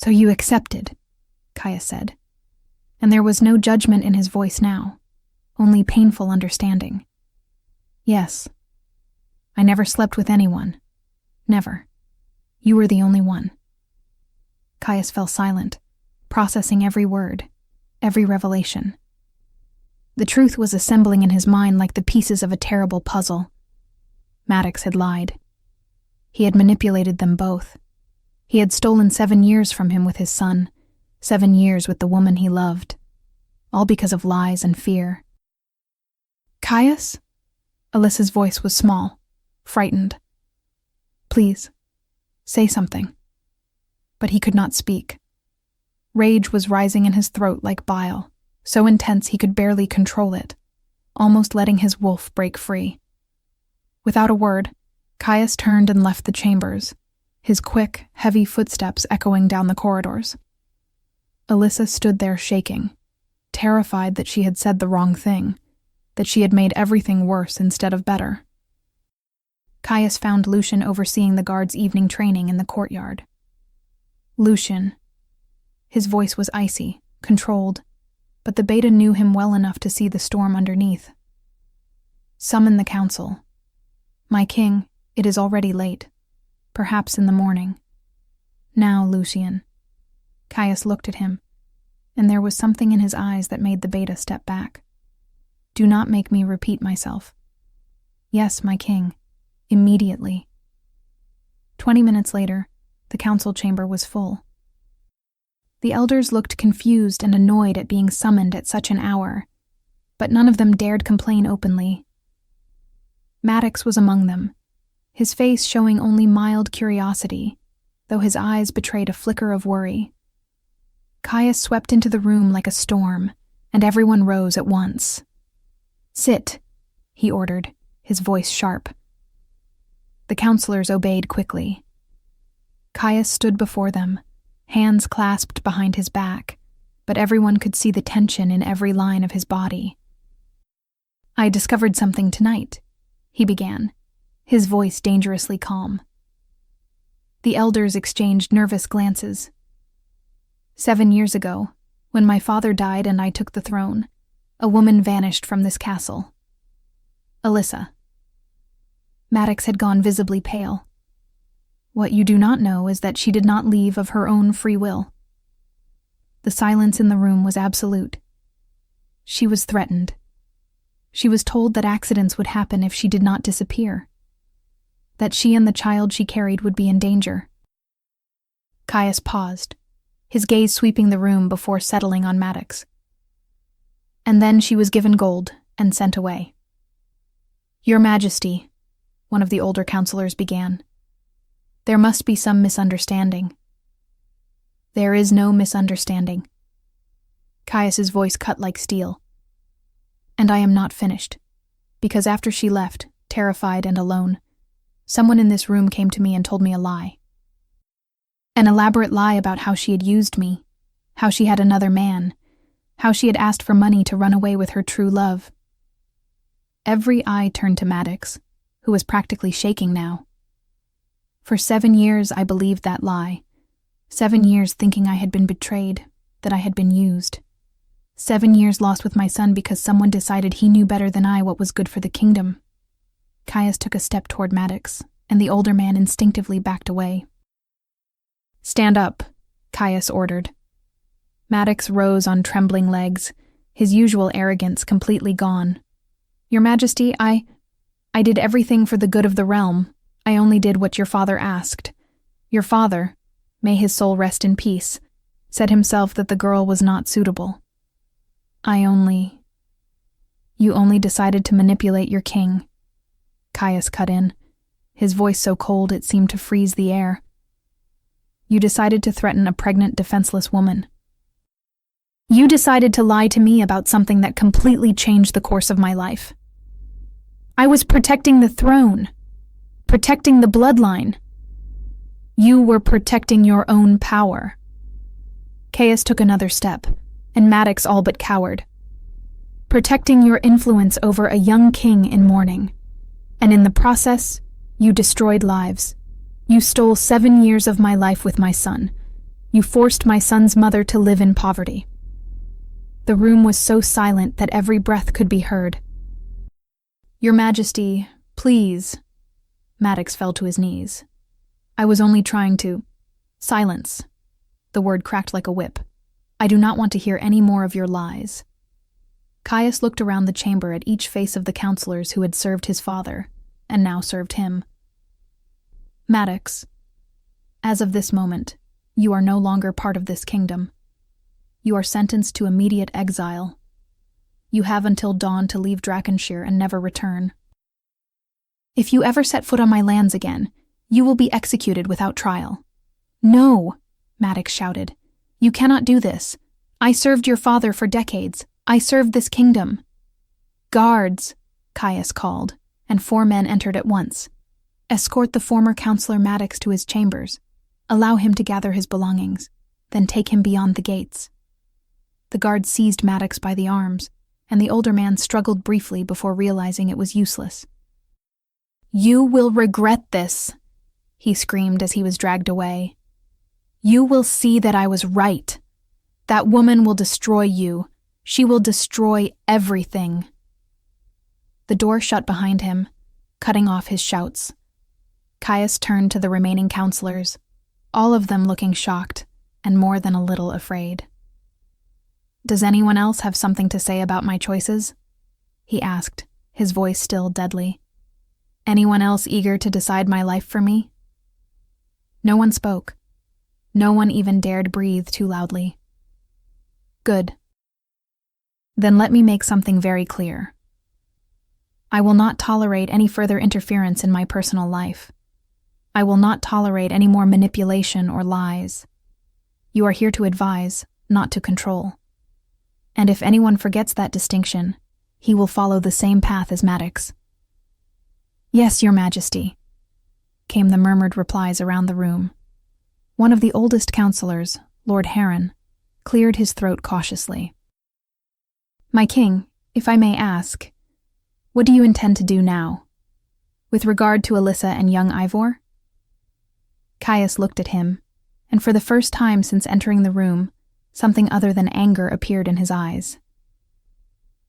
Speaker 1: So you accepted, Caius said, and there was no judgment in his voice now, only painful understanding. Yes. I never slept with anyone. Never. You were the only one. Caius fell silent, processing every word, every revelation. The truth was assembling in his mind like the pieces of a terrible puzzle. Maddox had lied. He had manipulated them both. He had stolen 7 years from him with his son, 7 years with the woman he loved, all because of lies and fear. Caius? Alyssa's voice was small, frightened. Please, say something. But he could not speak. Rage was rising in his throat like bile, so intense he could barely control it, almost letting his wolf break free. Without a word, Caius turned and left the chambers, his quick, heavy footsteps echoing down the corridors. Alyssa stood there shaking, terrified that she had said the wrong thing, that she had made everything worse instead of better. Caius found Lucian overseeing the guards' evening training in the courtyard. Lucian. His voice was icy, controlled, but the beta knew him well enough to see the storm underneath. Summon the council. My king, it is already late. Perhaps in the morning. Now, Lucian. Caius looked at him, and there was something in his eyes that made the beta step back. Do not make me repeat myself. Yes, my king. Immediately. 20 minutes later, the council chamber was full. The elders looked confused and annoyed at being summoned at such an hour, but none of them dared complain openly. Maddox was among them, his face showing only mild curiosity, though his eyes betrayed a flicker of worry. Caius swept into the room like a storm, and everyone rose at once. Sit, he ordered, his voice sharp. The counselors obeyed quickly. Caius stood before them, hands clasped behind his back, but everyone could see the tension in every line of his body. I discovered something tonight, he began, his voice dangerously calm. The elders exchanged nervous glances. 7 years ago, when my father died and I took the throne, a woman vanished from this castle. Alyssa. Maddox had gone visibly pale. What you do not know is that she did not leave of her own free will. The silence in the room was absolute. She was threatened. She was told that accidents would happen if she did not disappear, that she and the child she carried would be in danger. Caius paused, his gaze sweeping the room before settling on Maddox. And then she was given gold and sent away. Your Majesty, one of the older counselors began. There must be some misunderstanding. There is no misunderstanding. Caius's voice cut like steel. And I am not finished, because after she left, terrified and alone, someone in this room came to me and told me a lie. An elaborate lie about how she had used me, how she had another man, how she had asked for money to run away with her true love. Every eye turned to Maddox, who was practically shaking now. For 7 years I believed that lie. 7 years thinking I had been betrayed, that I had been used. 7 years lost with my son because someone decided he knew better than I what was good for the kingdom. Caius took a step toward Maddox, and the older man instinctively backed away. Stand up, Caius ordered. Maddox rose on trembling legs, his usual arrogance completely gone. Your Majesty, I did everything for the good of the realm. I only did what your father asked. Your father, may his soul rest in peace, said himself that the girl was not suitable. You only decided to manipulate your king, Caius cut in, his voice so cold it seemed to freeze the air. You decided to threaten a pregnant, defenseless woman. You decided to lie to me about something that completely changed the course of my life. I was protecting the throne, protecting the bloodline. You were protecting your own power. Caius took another step, and Maddox all but cowered. Protecting your influence over a young king in mourning. And in the process, you destroyed lives. You stole 7 years of my life with my son. You forced my son's mother to live in poverty. The room was so silent that every breath could be heard. Your Majesty, please. Maddox fell to his knees. I was only trying to... Silence. The word cracked like a whip. I do not want to hear any more of your lies. Caius looked around the chamber at each face of the counselors who had served his father, and now served him. Maddox, as of this moment, you are no longer part of this kingdom. You are sentenced to immediate exile. You have until dawn to leave Drakenshire and never return. If you ever set foot on my lands again, you will be executed without trial. No, Maddox shouted. You cannot do this. I served your father for decades. I served this kingdom. Guards, Caius called, and 4 men entered at once. Escort the former Counselor Maddox to his chambers. Allow him to gather his belongings. Then take him beyond the gates. The guards seized Maddox by the arms, and the older man struggled briefly before realizing it was useless. You will regret this, he screamed as he was dragged away. You will see that I was right. That woman will destroy you. She will destroy everything. The door shut behind him, cutting off his shouts. Caius turned to the remaining counselors, all of them looking shocked and more than a little afraid. Does anyone else have something to say about my choices? He asked, his voice still deadly. Anyone else eager to decide my life for me? No one spoke. No one even dared breathe too loudly. Good. Then let me make something very clear. I will not tolerate any further interference in my personal life. I will not tolerate any more manipulation or lies. You are here to advise, not to control. And if anyone forgets that distinction, he will follow the same path as Maddox. Yes, Your Majesty, came the murmured replies around the room. One of the oldest counselors, Lord Heron, cleared his throat cautiously. My king, if I may ask, what do you intend to do now? With regard to Alyssa and young Ivor? Caius looked at him, and for the first time since entering the room, something other than anger appeared in his eyes.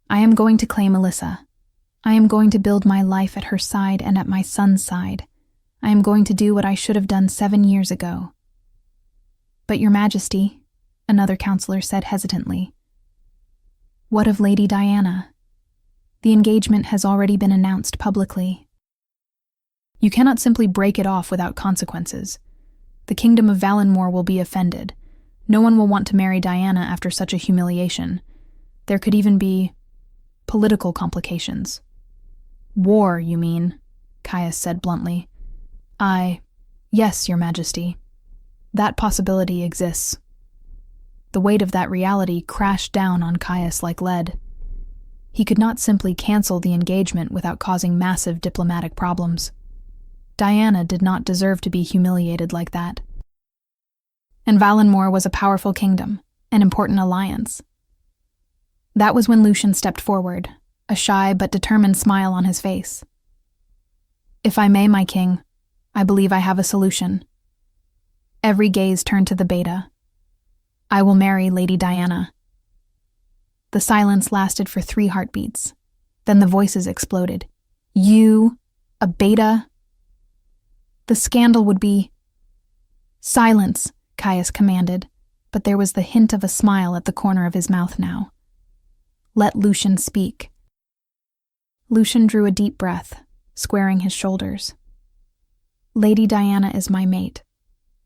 Speaker 1: I am going to claim Alyssa. I am going to build my life at her side and at my son's side. I am going to do what I should have done 7 years ago. But Your Majesty, another counselor said hesitantly, what of Lady Diana? The engagement has already been announced publicly. You cannot simply break it off without consequences. The kingdom of Valenmore will be offended. No one will want to marry Diana after such a humiliation. There could even be political complications. War, you mean? Caius said bluntly. Yes, Your Majesty. That possibility exists. The weight of that reality crashed down on Caius like lead. He could not simply cancel the engagement without causing massive diplomatic problems. Diana did not deserve to be humiliated like that. And Valenmore was a powerful kingdom, an important alliance. That was when Lucian stepped forward, a shy but determined smile on his face. If I may, my king, I believe I have a solution. Every gaze turned to the beta. I will marry Lady Diana. The silence lasted for 3 heartbeats. Then the voices exploded. You, a beta? The scandal would be... Silence, Caius commanded, but there was the hint of a smile at the corner of his mouth now. Let Lucian speak. Lucian drew a deep breath, squaring his shoulders. Lady Diana is my mate.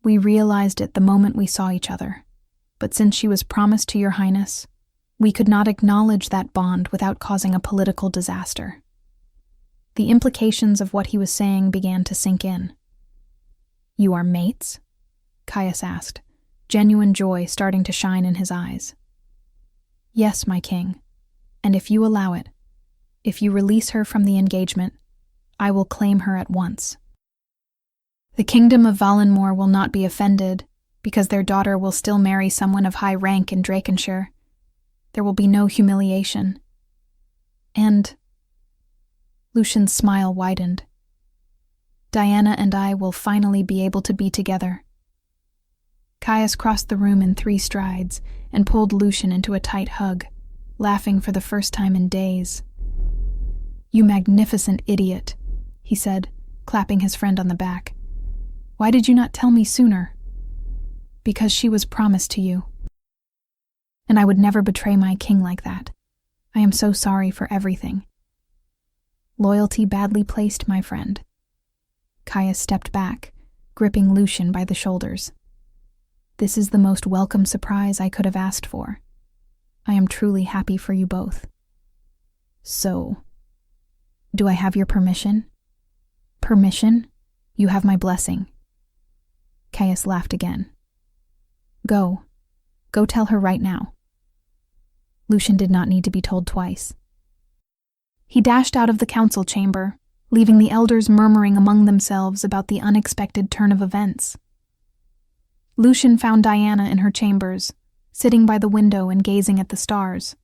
Speaker 1: We realized it the moment we saw each other, but since she was promised to your highness, we could not acknowledge that bond without causing a political disaster. The implications of what he was saying began to sink in. You are mates? Caius asked, genuine joy starting to shine in his eyes. Yes, my king, and if you allow it, if you release her from the engagement, I will claim her at once. The kingdom of Valenmore will not be offended, because their daughter will still marry someone of high rank in Drakenshire. There will be no humiliation. And Lucian's smile widened. Diana and I will finally be able to be together. Caius crossed the room in 3 strides and pulled Lucian into a tight hug, laughing for the first time in days. You magnificent idiot, he said, clapping his friend on the back. Why did you not tell me sooner? Because she was promised to you. And I would never betray my king like that. I am so sorry for everything. Loyalty badly placed, my friend. Caius stepped back, gripping Lucian by the shoulders. This is the most welcome surprise I could have asked for. I am truly happy for you both. So, do I have your permission? Permission? You have my blessing. Caius laughed again. Go tell her right now. Lucian did not need to be told twice. He dashed out of the council chamber, leaving the elders murmuring among themselves about the unexpected turn of events. Lucian found Diana in her chambers, sitting by the window and gazing at the stars.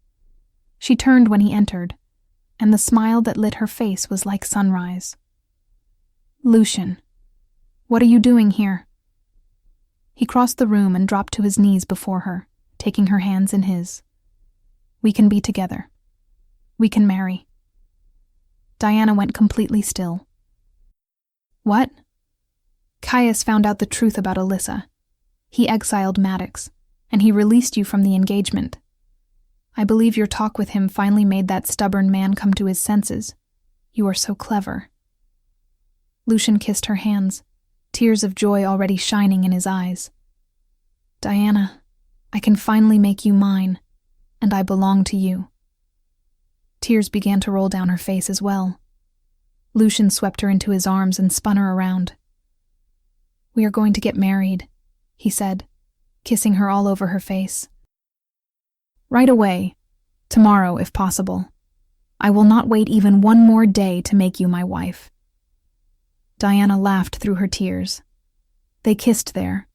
Speaker 1: She turned when he entered, and the smile that lit her face was like sunrise. Lucian, what are you doing here? He crossed the room and dropped to his knees before her, taking her hands in his. We can be together. We can marry. Diana went completely still. What? Caius found out the truth about Alyssa. He exiled Maddox, and he released you from the engagement. I believe your talk with him finally made that stubborn man come to his senses. You are so clever. Lucian kissed her hands, tears of joy already shining in his eyes. Diana, I can finally make you mine, and I belong to you. Tears began to roll down her face as well. Lucian swept her into his arms and spun her around. We are going to get married, he said, kissing her all over her face. Right away, tomorrow if possible. I will not wait even one more day to make you my wife. Diana laughed through her tears. They kissed there,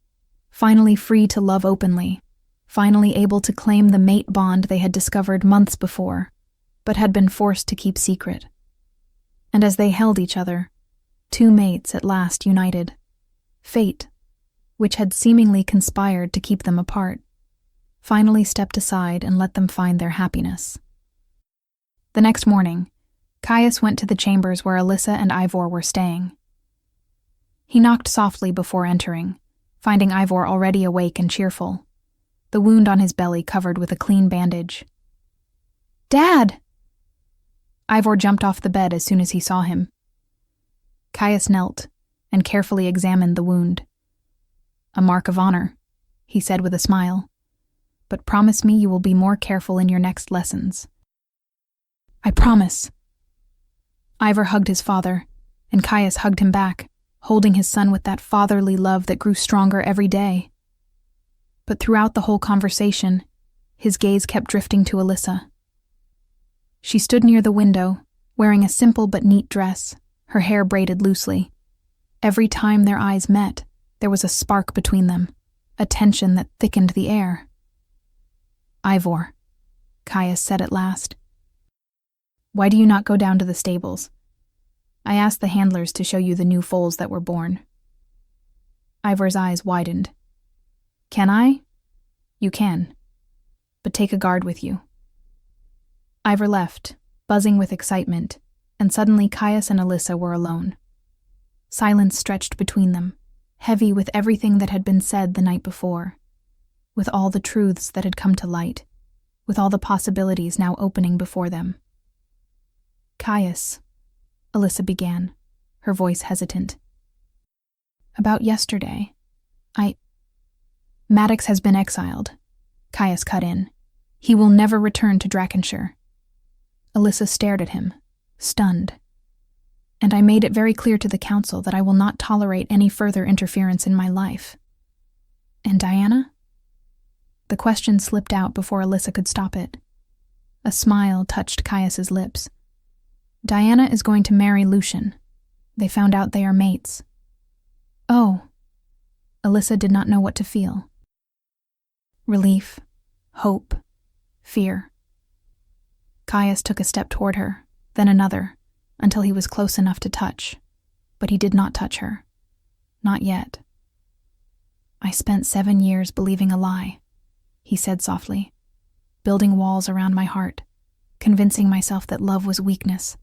Speaker 1: finally free to love openly, finally able to claim the mate bond they had discovered months before, but had been forced to keep secret. And as they held each other, 2 mates at last united. Fate, which had seemingly conspired to keep them apart, finally stepped aside and let them find their happiness. The next morning, Caius went to the chambers where Alyssa and Ivor were staying. He knocked softly before entering, finding Ivor already awake and cheerful, the wound on his belly covered with a clean bandage. Dad! Ivor jumped off the bed as soon as he saw him. Caius knelt and carefully examined the wound. A mark of honor, he said with a smile. But promise me you will be more careful in your next lessons. I promise. Ivor hugged his father, and Caius hugged him back, holding his son with that fatherly love that grew stronger every day. But throughout the whole conversation, his gaze kept drifting to Alyssa. She stood near the window, wearing a simple but neat dress, her hair braided loosely. Every time their eyes met, there was a spark between them, a tension that thickened the air. Ivor, Caius said at last. Why do you not go down to the stables? I asked the handlers to show you the new foals that were born. Ivor's eyes widened. Can I? You can. But take a guard with you. Ivor left, buzzing with excitement, and suddenly Caius and Alyssa were alone. Silence stretched between them, heavy with everything that had been said the night before, with all the truths that had come to light, with all the possibilities now opening before them. Caius, Alyssa began, her voice hesitant. About yesterday, Maddox has been exiled, Caius cut in. He will never return to Drakenshire. Alyssa stared at him, stunned. And I made it very clear to the council that I will not tolerate any further interference in my life. And Diana? The question slipped out before Alyssa could stop it. A smile touched Caius's lips. Diana is going to marry Lucian. They found out they are mates. Oh. Alyssa did not know what to feel. Relief, hope, fear. Caius took a step toward her, then another, until he was close enough to touch, but he did not touch her. Not yet. I spent 7 years believing a lie, he said softly, building walls around my heart, convincing myself that love was weakness,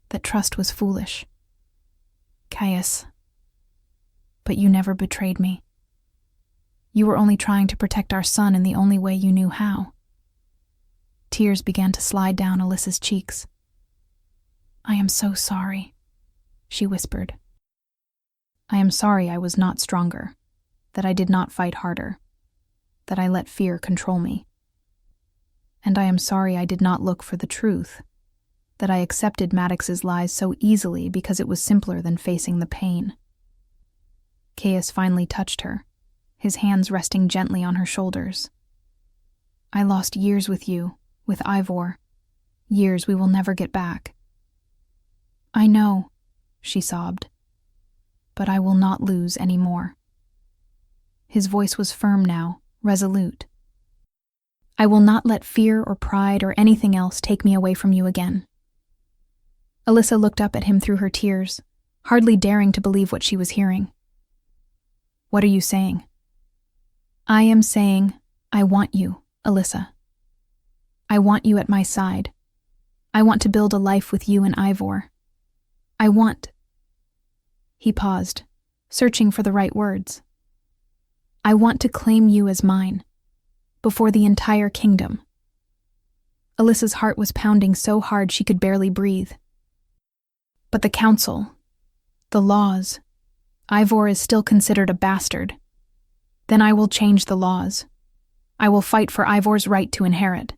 Speaker 1: that trust was foolish. Caius, but you never betrayed me. You were only trying to protect our son in the only way you knew how. Tears began to slide down Alyssa's cheeks. I am so sorry, she whispered. I am sorry I was not stronger, that I did not fight harder, that I let fear control me. And I am sorry I did not look for the truth, that I accepted Maddox's lies so easily because it was simpler than facing the pain. Caius finally touched her, his hands resting gently on her shoulders. I lost years with you, with Ivor, years we will never get back. I know, she sobbed, but I will not lose any more. His voice was firm now, resolute. I will not let fear or pride or anything else take me away from you again. Alyssa looked up at him through her tears, hardly daring to believe what she was hearing. What are you saying? I am saying, I want you, Alyssa. I want you at my side. I want to build a life with you and Ivor. I want... He paused, searching for the right words. I want to claim you as mine, before the entire kingdom. Alyssa's heart was pounding so hard she could barely breathe. But the council, the laws, Ivor is still considered a bastard. Then I will change the laws. I will fight for Ivor's right to inherit,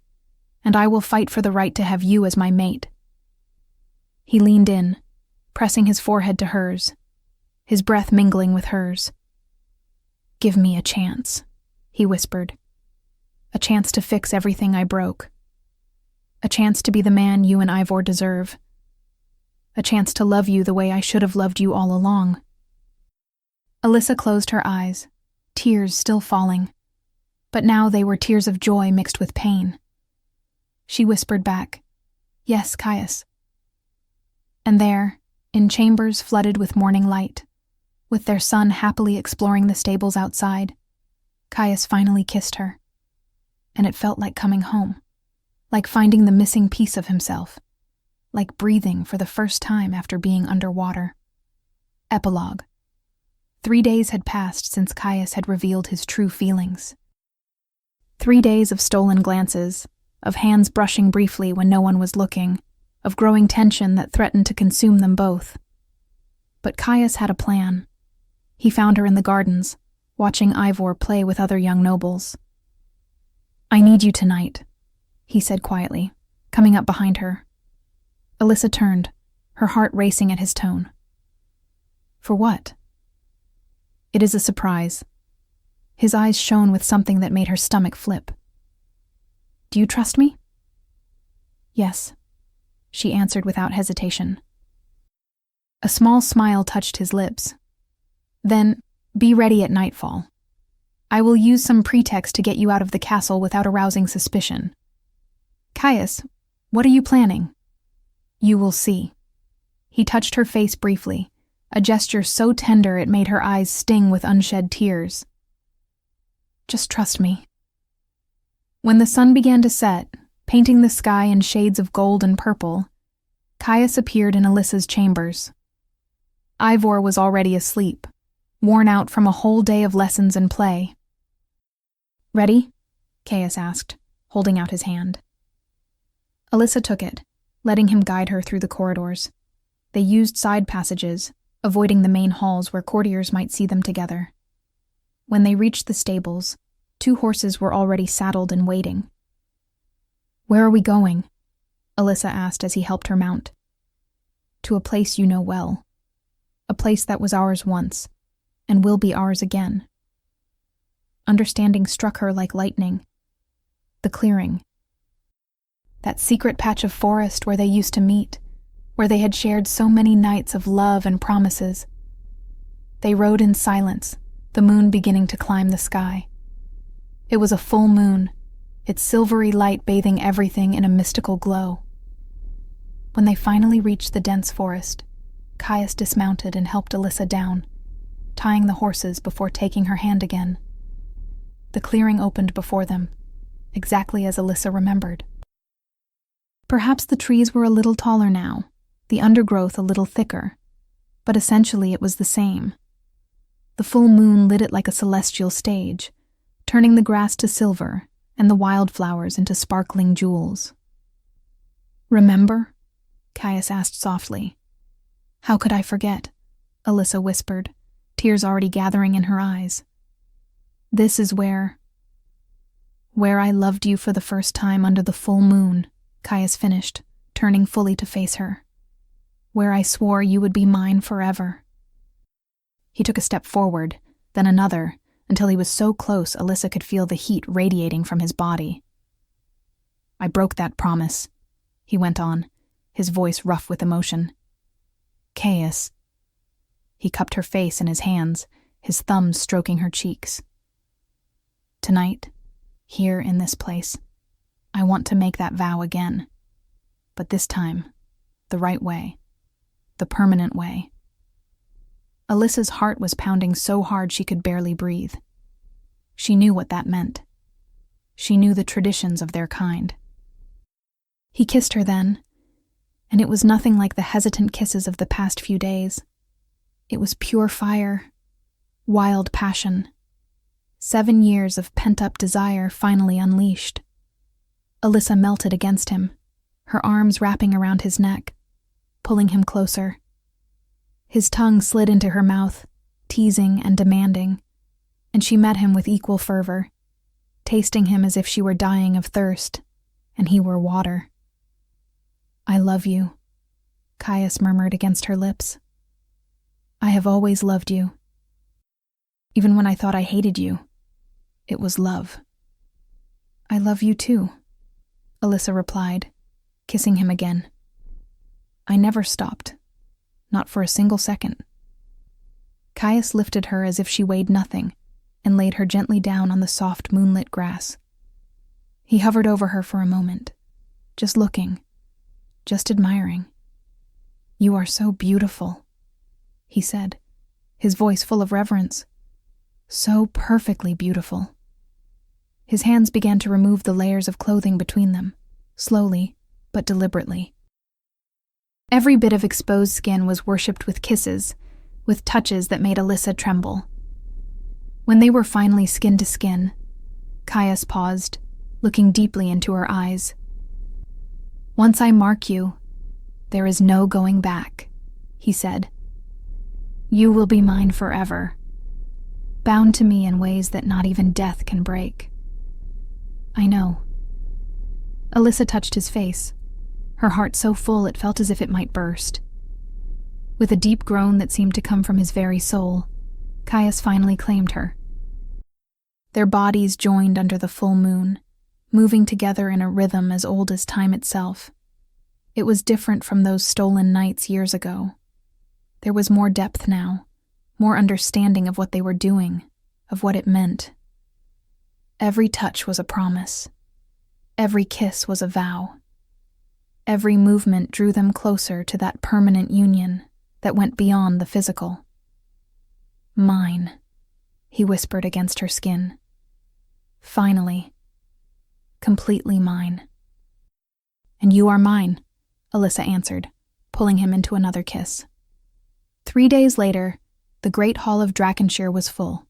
Speaker 1: and I will fight for the right to have you as my mate. He leaned in, pressing his forehead to hers, his breath mingling with hers. Give me a chance, he whispered. A chance to fix everything I broke. A chance to be the man you and Ivor deserve. A chance to love you the way I should have loved you all along. Alyssa closed her eyes, tears still falling, but now they were tears of joy mixed with pain. She whispered back, Yes, Caius. And there, in chambers flooded with morning light, with their son happily exploring the stables outside, Caius finally kissed her. And it felt like coming home, like finding the missing piece of himself, like breathing for the first time after being underwater. Epilogue. 3 days had passed since Caius had revealed his true feelings. 3 days of stolen glances, of hands brushing briefly when no one was looking, of growing tension that threatened to consume them both. But Caius had a plan. He found her in the gardens, watching Ivor play with other young nobles. I need you tonight, he said quietly, coming up behind her. Alyssa turned, her heart racing at his tone. For what? It is a surprise. His eyes shone with something that made her stomach flip. Do you trust me? Yes, she answered without hesitation. A small smile touched his lips. Then, be ready at nightfall. I will use some pretext to get you out of the castle without arousing suspicion. Caius, what are you planning? You will see. He touched her face briefly, a gesture so tender it made her eyes sting with unshed tears. Just trust me. When the sun began to set, painting the sky in shades of gold and purple, Caius appeared in Alyssa's chambers. Ivor was already asleep, worn out from a whole day of lessons and play. Ready? Caius asked, holding out his hand. Alyssa took it, letting him guide her through the corridors. They used side passages, avoiding the main halls where courtiers might see them together. When they reached the stables, 2 horses were already saddled and waiting. "Where are we going?" Alyssa asked as he helped her mount. "To a place you know well. A place that was ours once, and will be ours again." Understanding struck her like lightning. The clearing. That secret patch of forest where they used to meet, where they had shared so many nights of love and promises. They rode in silence, the moon beginning to climb the sky. It was a full moon, its silvery light bathing everything in a mystical glow. When they finally reached the dense forest, Caius dismounted and helped Alyssa down, tying the horses before taking her hand again. The clearing opened before them, exactly as Alyssa remembered. Perhaps the trees were a little taller now, the undergrowth a little thicker, but essentially it was the same. The full moon lit it like a celestial stage, turning the grass to silver and the wildflowers into sparkling jewels. "Remember?" Caius asked softly. "How could I forget?" Alyssa whispered, tears already gathering in her eyes. "This is where I loved you for the first time under the full moon," Caius finished, turning fully to face her. "Where I swore you would be mine forever." He took a step forward, then another, until he was so close Alyssa could feel the heat radiating from his body. "I broke that promise," he went on, his voice rough with emotion. "Caius." He cupped her face in his hands, his thumbs stroking her cheeks. "Tonight, here in this place, I want to make that vow again. But this time, the right way, the permanent way." Alyssa's heart was pounding so hard she could barely breathe. She knew what that meant. She knew the traditions of their kind. He kissed her then, and it was nothing like the hesitant kisses of the past few days. It was pure fire, wild passion. 7 years of pent-up desire finally unleashed. Alyssa melted against him, her arms wrapping around his neck, pulling him closer. His tongue slid into her mouth, teasing and demanding, and she met him with equal fervor, tasting him as if she were dying of thirst, and he were water. "I love you," Caius murmured against her lips. "I have always loved you. Even when I thought I hated you, it was love." "I love you too," Alyssa replied, kissing him again. "I never stopped. Not for a single second." Caius lifted her as if she weighed nothing and laid her gently down on the soft moonlit grass. He hovered over her for a moment, just looking, just admiring. "You are so beautiful," he said, his voice full of reverence. "So perfectly beautiful." His hands began to remove the layers of clothing between them, slowly but deliberately. Every bit of exposed skin was worshipped with kisses, with touches that made Alyssa tremble. When they were finally skin to skin, Caius paused, looking deeply into her eyes. "Once I mark you, there is no going back," he said. "You will be mine forever, bound to me in ways that not even death can break." "I know." Alyssa touched his face, her heart so full it felt as if it might burst. With a deep groan that seemed to come from his very soul, Caius finally claimed her. Their bodies joined under the full moon, moving together in a rhythm as old as time itself. It was different from those stolen nights years ago. There was more depth now, more understanding of what they were doing, of what it meant. Every touch was a promise. Every kiss was a vow. Every movement drew them closer to that permanent union that went beyond the physical. "Mine," he whispered against her skin. "Finally. Completely mine." "And you are mine," Alyssa answered, pulling him into another kiss. 3 days later, the great hall of Drakenshire was full.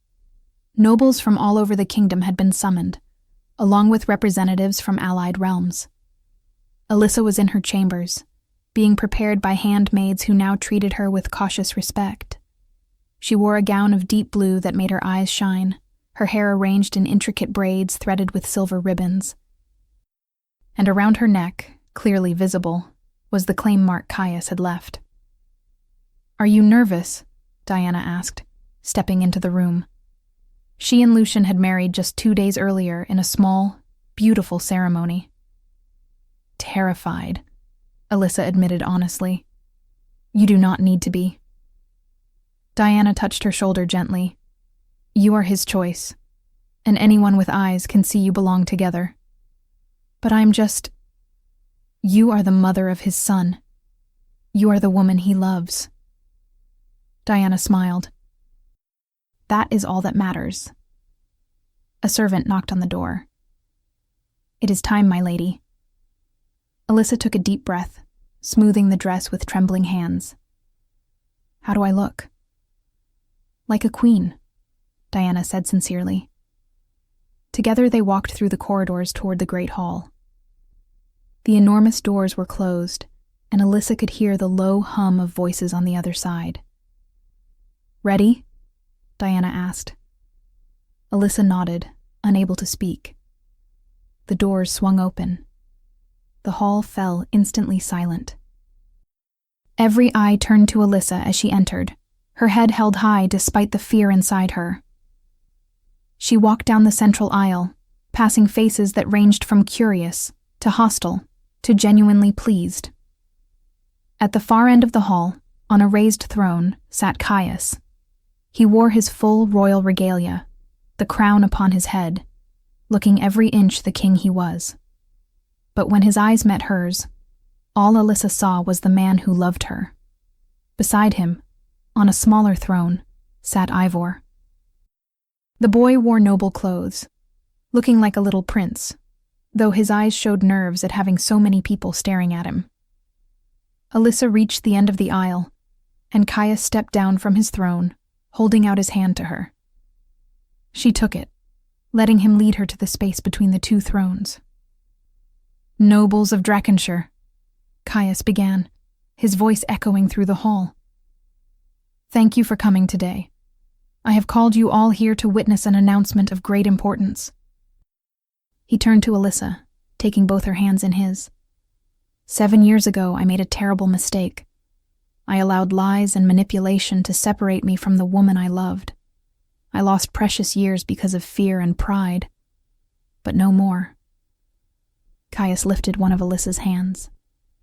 Speaker 1: Nobles from all over the kingdom had been summoned, along with representatives from allied realms. Alyssa was in her chambers, being prepared by handmaids who now treated her with cautious respect. She wore a gown of deep blue that made her eyes shine, her hair arranged in intricate braids threaded with silver ribbons. And around her neck, clearly visible, was the claim mark Caius had left. "Are you nervous?" Diana asked, stepping into the room. She and Lucian had married just 2 days earlier in a small, beautiful ceremony. "Terrified," Alyssa admitted honestly. "You do not need to be." Diana touched her shoulder gently. "You are his choice, and anyone with eyes can see you belong together. But I'm just... You are the mother of his son. You are the woman he loves." Diana smiled. "That is all that matters." A servant knocked on the door. "It is time, my lady." Alyssa took a deep breath, smoothing the dress with trembling hands. "How do I look?" "Like a queen," Diana said sincerely. Together they walked through the corridors toward the great hall. The enormous doors were closed, and Alyssa could hear the low hum of voices on the other side. "Ready?" Diana asked. Alyssa nodded, unable to speak. The doors swung open. The hall fell instantly silent. Every eye turned to Alyssa as she entered, her head held high despite the fear inside her. She walked down the central aisle, passing faces that ranged from curious to hostile to genuinely pleased. At the far end of the hall, on a raised throne, sat Caius. He wore his full royal regalia, the crown upon his head, looking every inch the king he was. But when his eyes met hers, all Alyssa saw was the man who loved her. Beside him, on a smaller throne, sat Ivor. The boy wore noble clothes, looking like a little prince, though his eyes showed nerves at having so many people staring at him. Alyssa reached the end of the aisle, and Caius stepped down from his throne, holding out his hand to her. She took it, letting him lead her to the space between the two thrones. "Nobles of Drakenshire," Caius began, his voice echoing through the hall. "Thank you for coming today. I have called you all here to witness an announcement of great importance." He turned to Alyssa, taking both her hands in his. "7 years ago, I made a terrible mistake. I allowed lies and manipulation to separate me from the woman I loved. I lost precious years because of fear and pride, but no more." Caius lifted one of Alyssa's hands,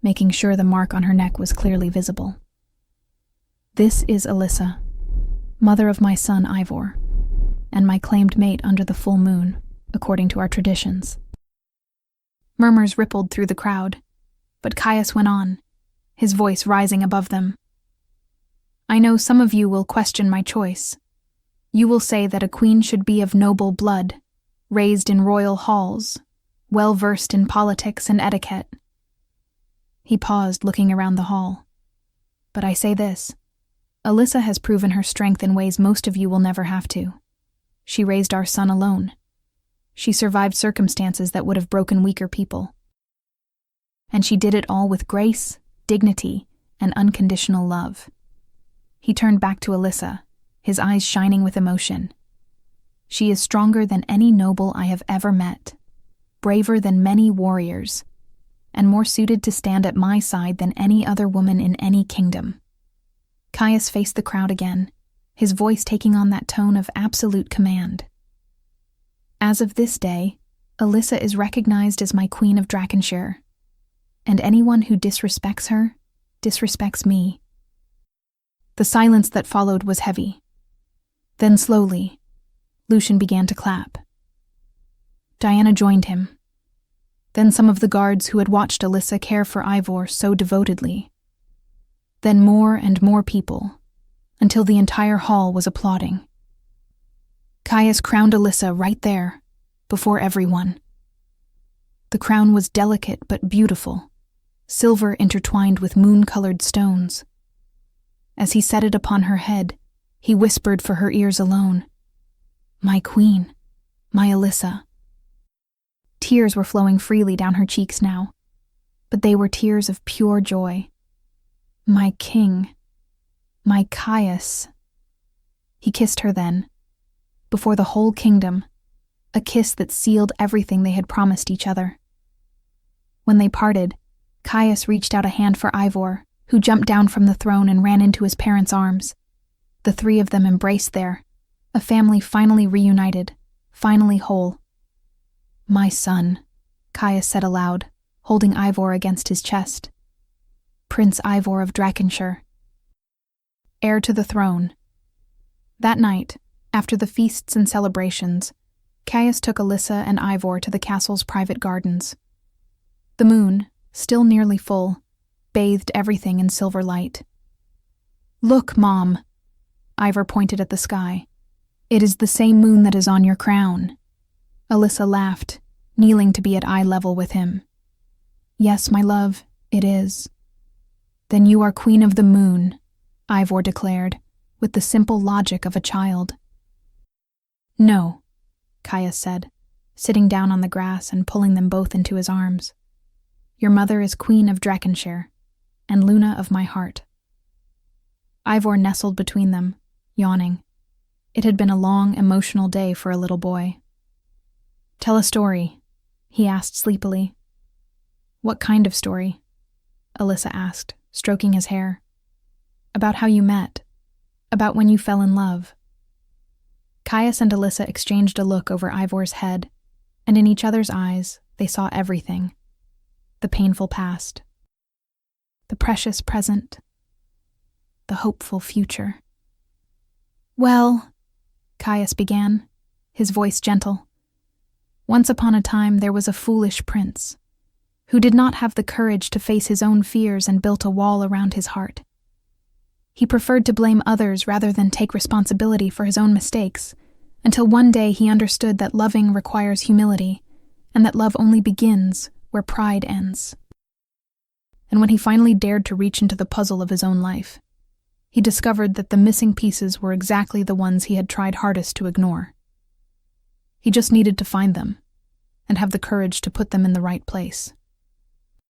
Speaker 1: making sure the mark on her neck was clearly visible. "This is Alyssa, mother of my son Ivor, and my claimed mate under the full moon, according to our traditions." Murmurs rippled through the crowd, but Caius went on, his voice rising above them. "I know some of you will question my choice. You will say that a queen should be of noble blood, raised in royal halls, well-versed in politics and etiquette." He paused, looking around the hall. "But I say this. Alyssa has proven her strength in ways most of you will never have to. She raised our son alone. She survived circumstances that would have broken weaker people. And she did it all with grace, dignity, and unconditional love." He turned back to Alyssa, his eyes shining with emotion. "She is stronger than any noble I have ever met, braver than many warriors, and more suited to stand at my side than any other woman in any kingdom." Caius faced the crowd again, his voice taking on that tone of absolute command. "As of this day, Alyssa is recognized as my Queen of Drakenshire, and anyone who disrespects her disrespects me." The silence that followed was heavy. Then slowly, Lucian began to clap. Diana joined him. Then some of the guards who had watched Alyssa care for Ivor so devotedly. Then more and more people, until the entire hall was applauding. Caius crowned Alyssa right there, before everyone. The crown was delicate but beautiful, silver intertwined with moon-colored stones. As he set it upon her head, he whispered for her ears alone, "My queen, my Alyssa." Tears were flowing freely down her cheeks now, but they were tears of pure joy. "My king, my Caius." He kissed her then, before the whole kingdom, a kiss that sealed everything they had promised each other. When they parted, Caius reached out a hand for Ivor, who jumped down from the throne and ran into his parents' arms. The three of them embraced there, a family finally reunited, finally whole. "My son," Caius said aloud, holding Ivor against his chest. "Prince Ivor of Drakenshire, heir to the throne." That night, after the feasts and celebrations, Caius took Alyssa and Ivor to the castle's private gardens. The moon, still nearly full, bathed everything in silver light. "Look, Mom," Ivor pointed at the sky. "It is the same moon that is on your crown." Alyssa laughed, kneeling to be at eye level with him. "Yes, my love, it is." "Then you are Queen of the Moon," Ivor declared, with the simple logic of a child. "No," Caius said, sitting down on the grass and pulling them both into his arms. "Your mother is Queen of Drakenshire, and Luna of my heart." Ivor nestled between them, yawning. It had been a long, emotional day for a little boy. "Tell a story," he asked sleepily. "What kind of story?" Alyssa asked, stroking his hair. "About how you met. About when you fell in love." Caius and Alyssa exchanged a look over Ivor's head, and in each other's eyes they saw everything. The painful past, the precious present, the hopeful future. "Well," Caius began, his voice gentle, "once upon a time there was a foolish prince who did not have the courage to face his own fears and built a wall around his heart. He preferred to blame others rather than take responsibility for his own mistakes, until one day he understood that loving requires humility, and that love only begins where pride ends. And when he finally dared to reach into the puzzle of his own life, he discovered that the missing pieces were exactly the ones he had tried hardest to ignore. He just needed to find them, and have the courage to put them in the right place."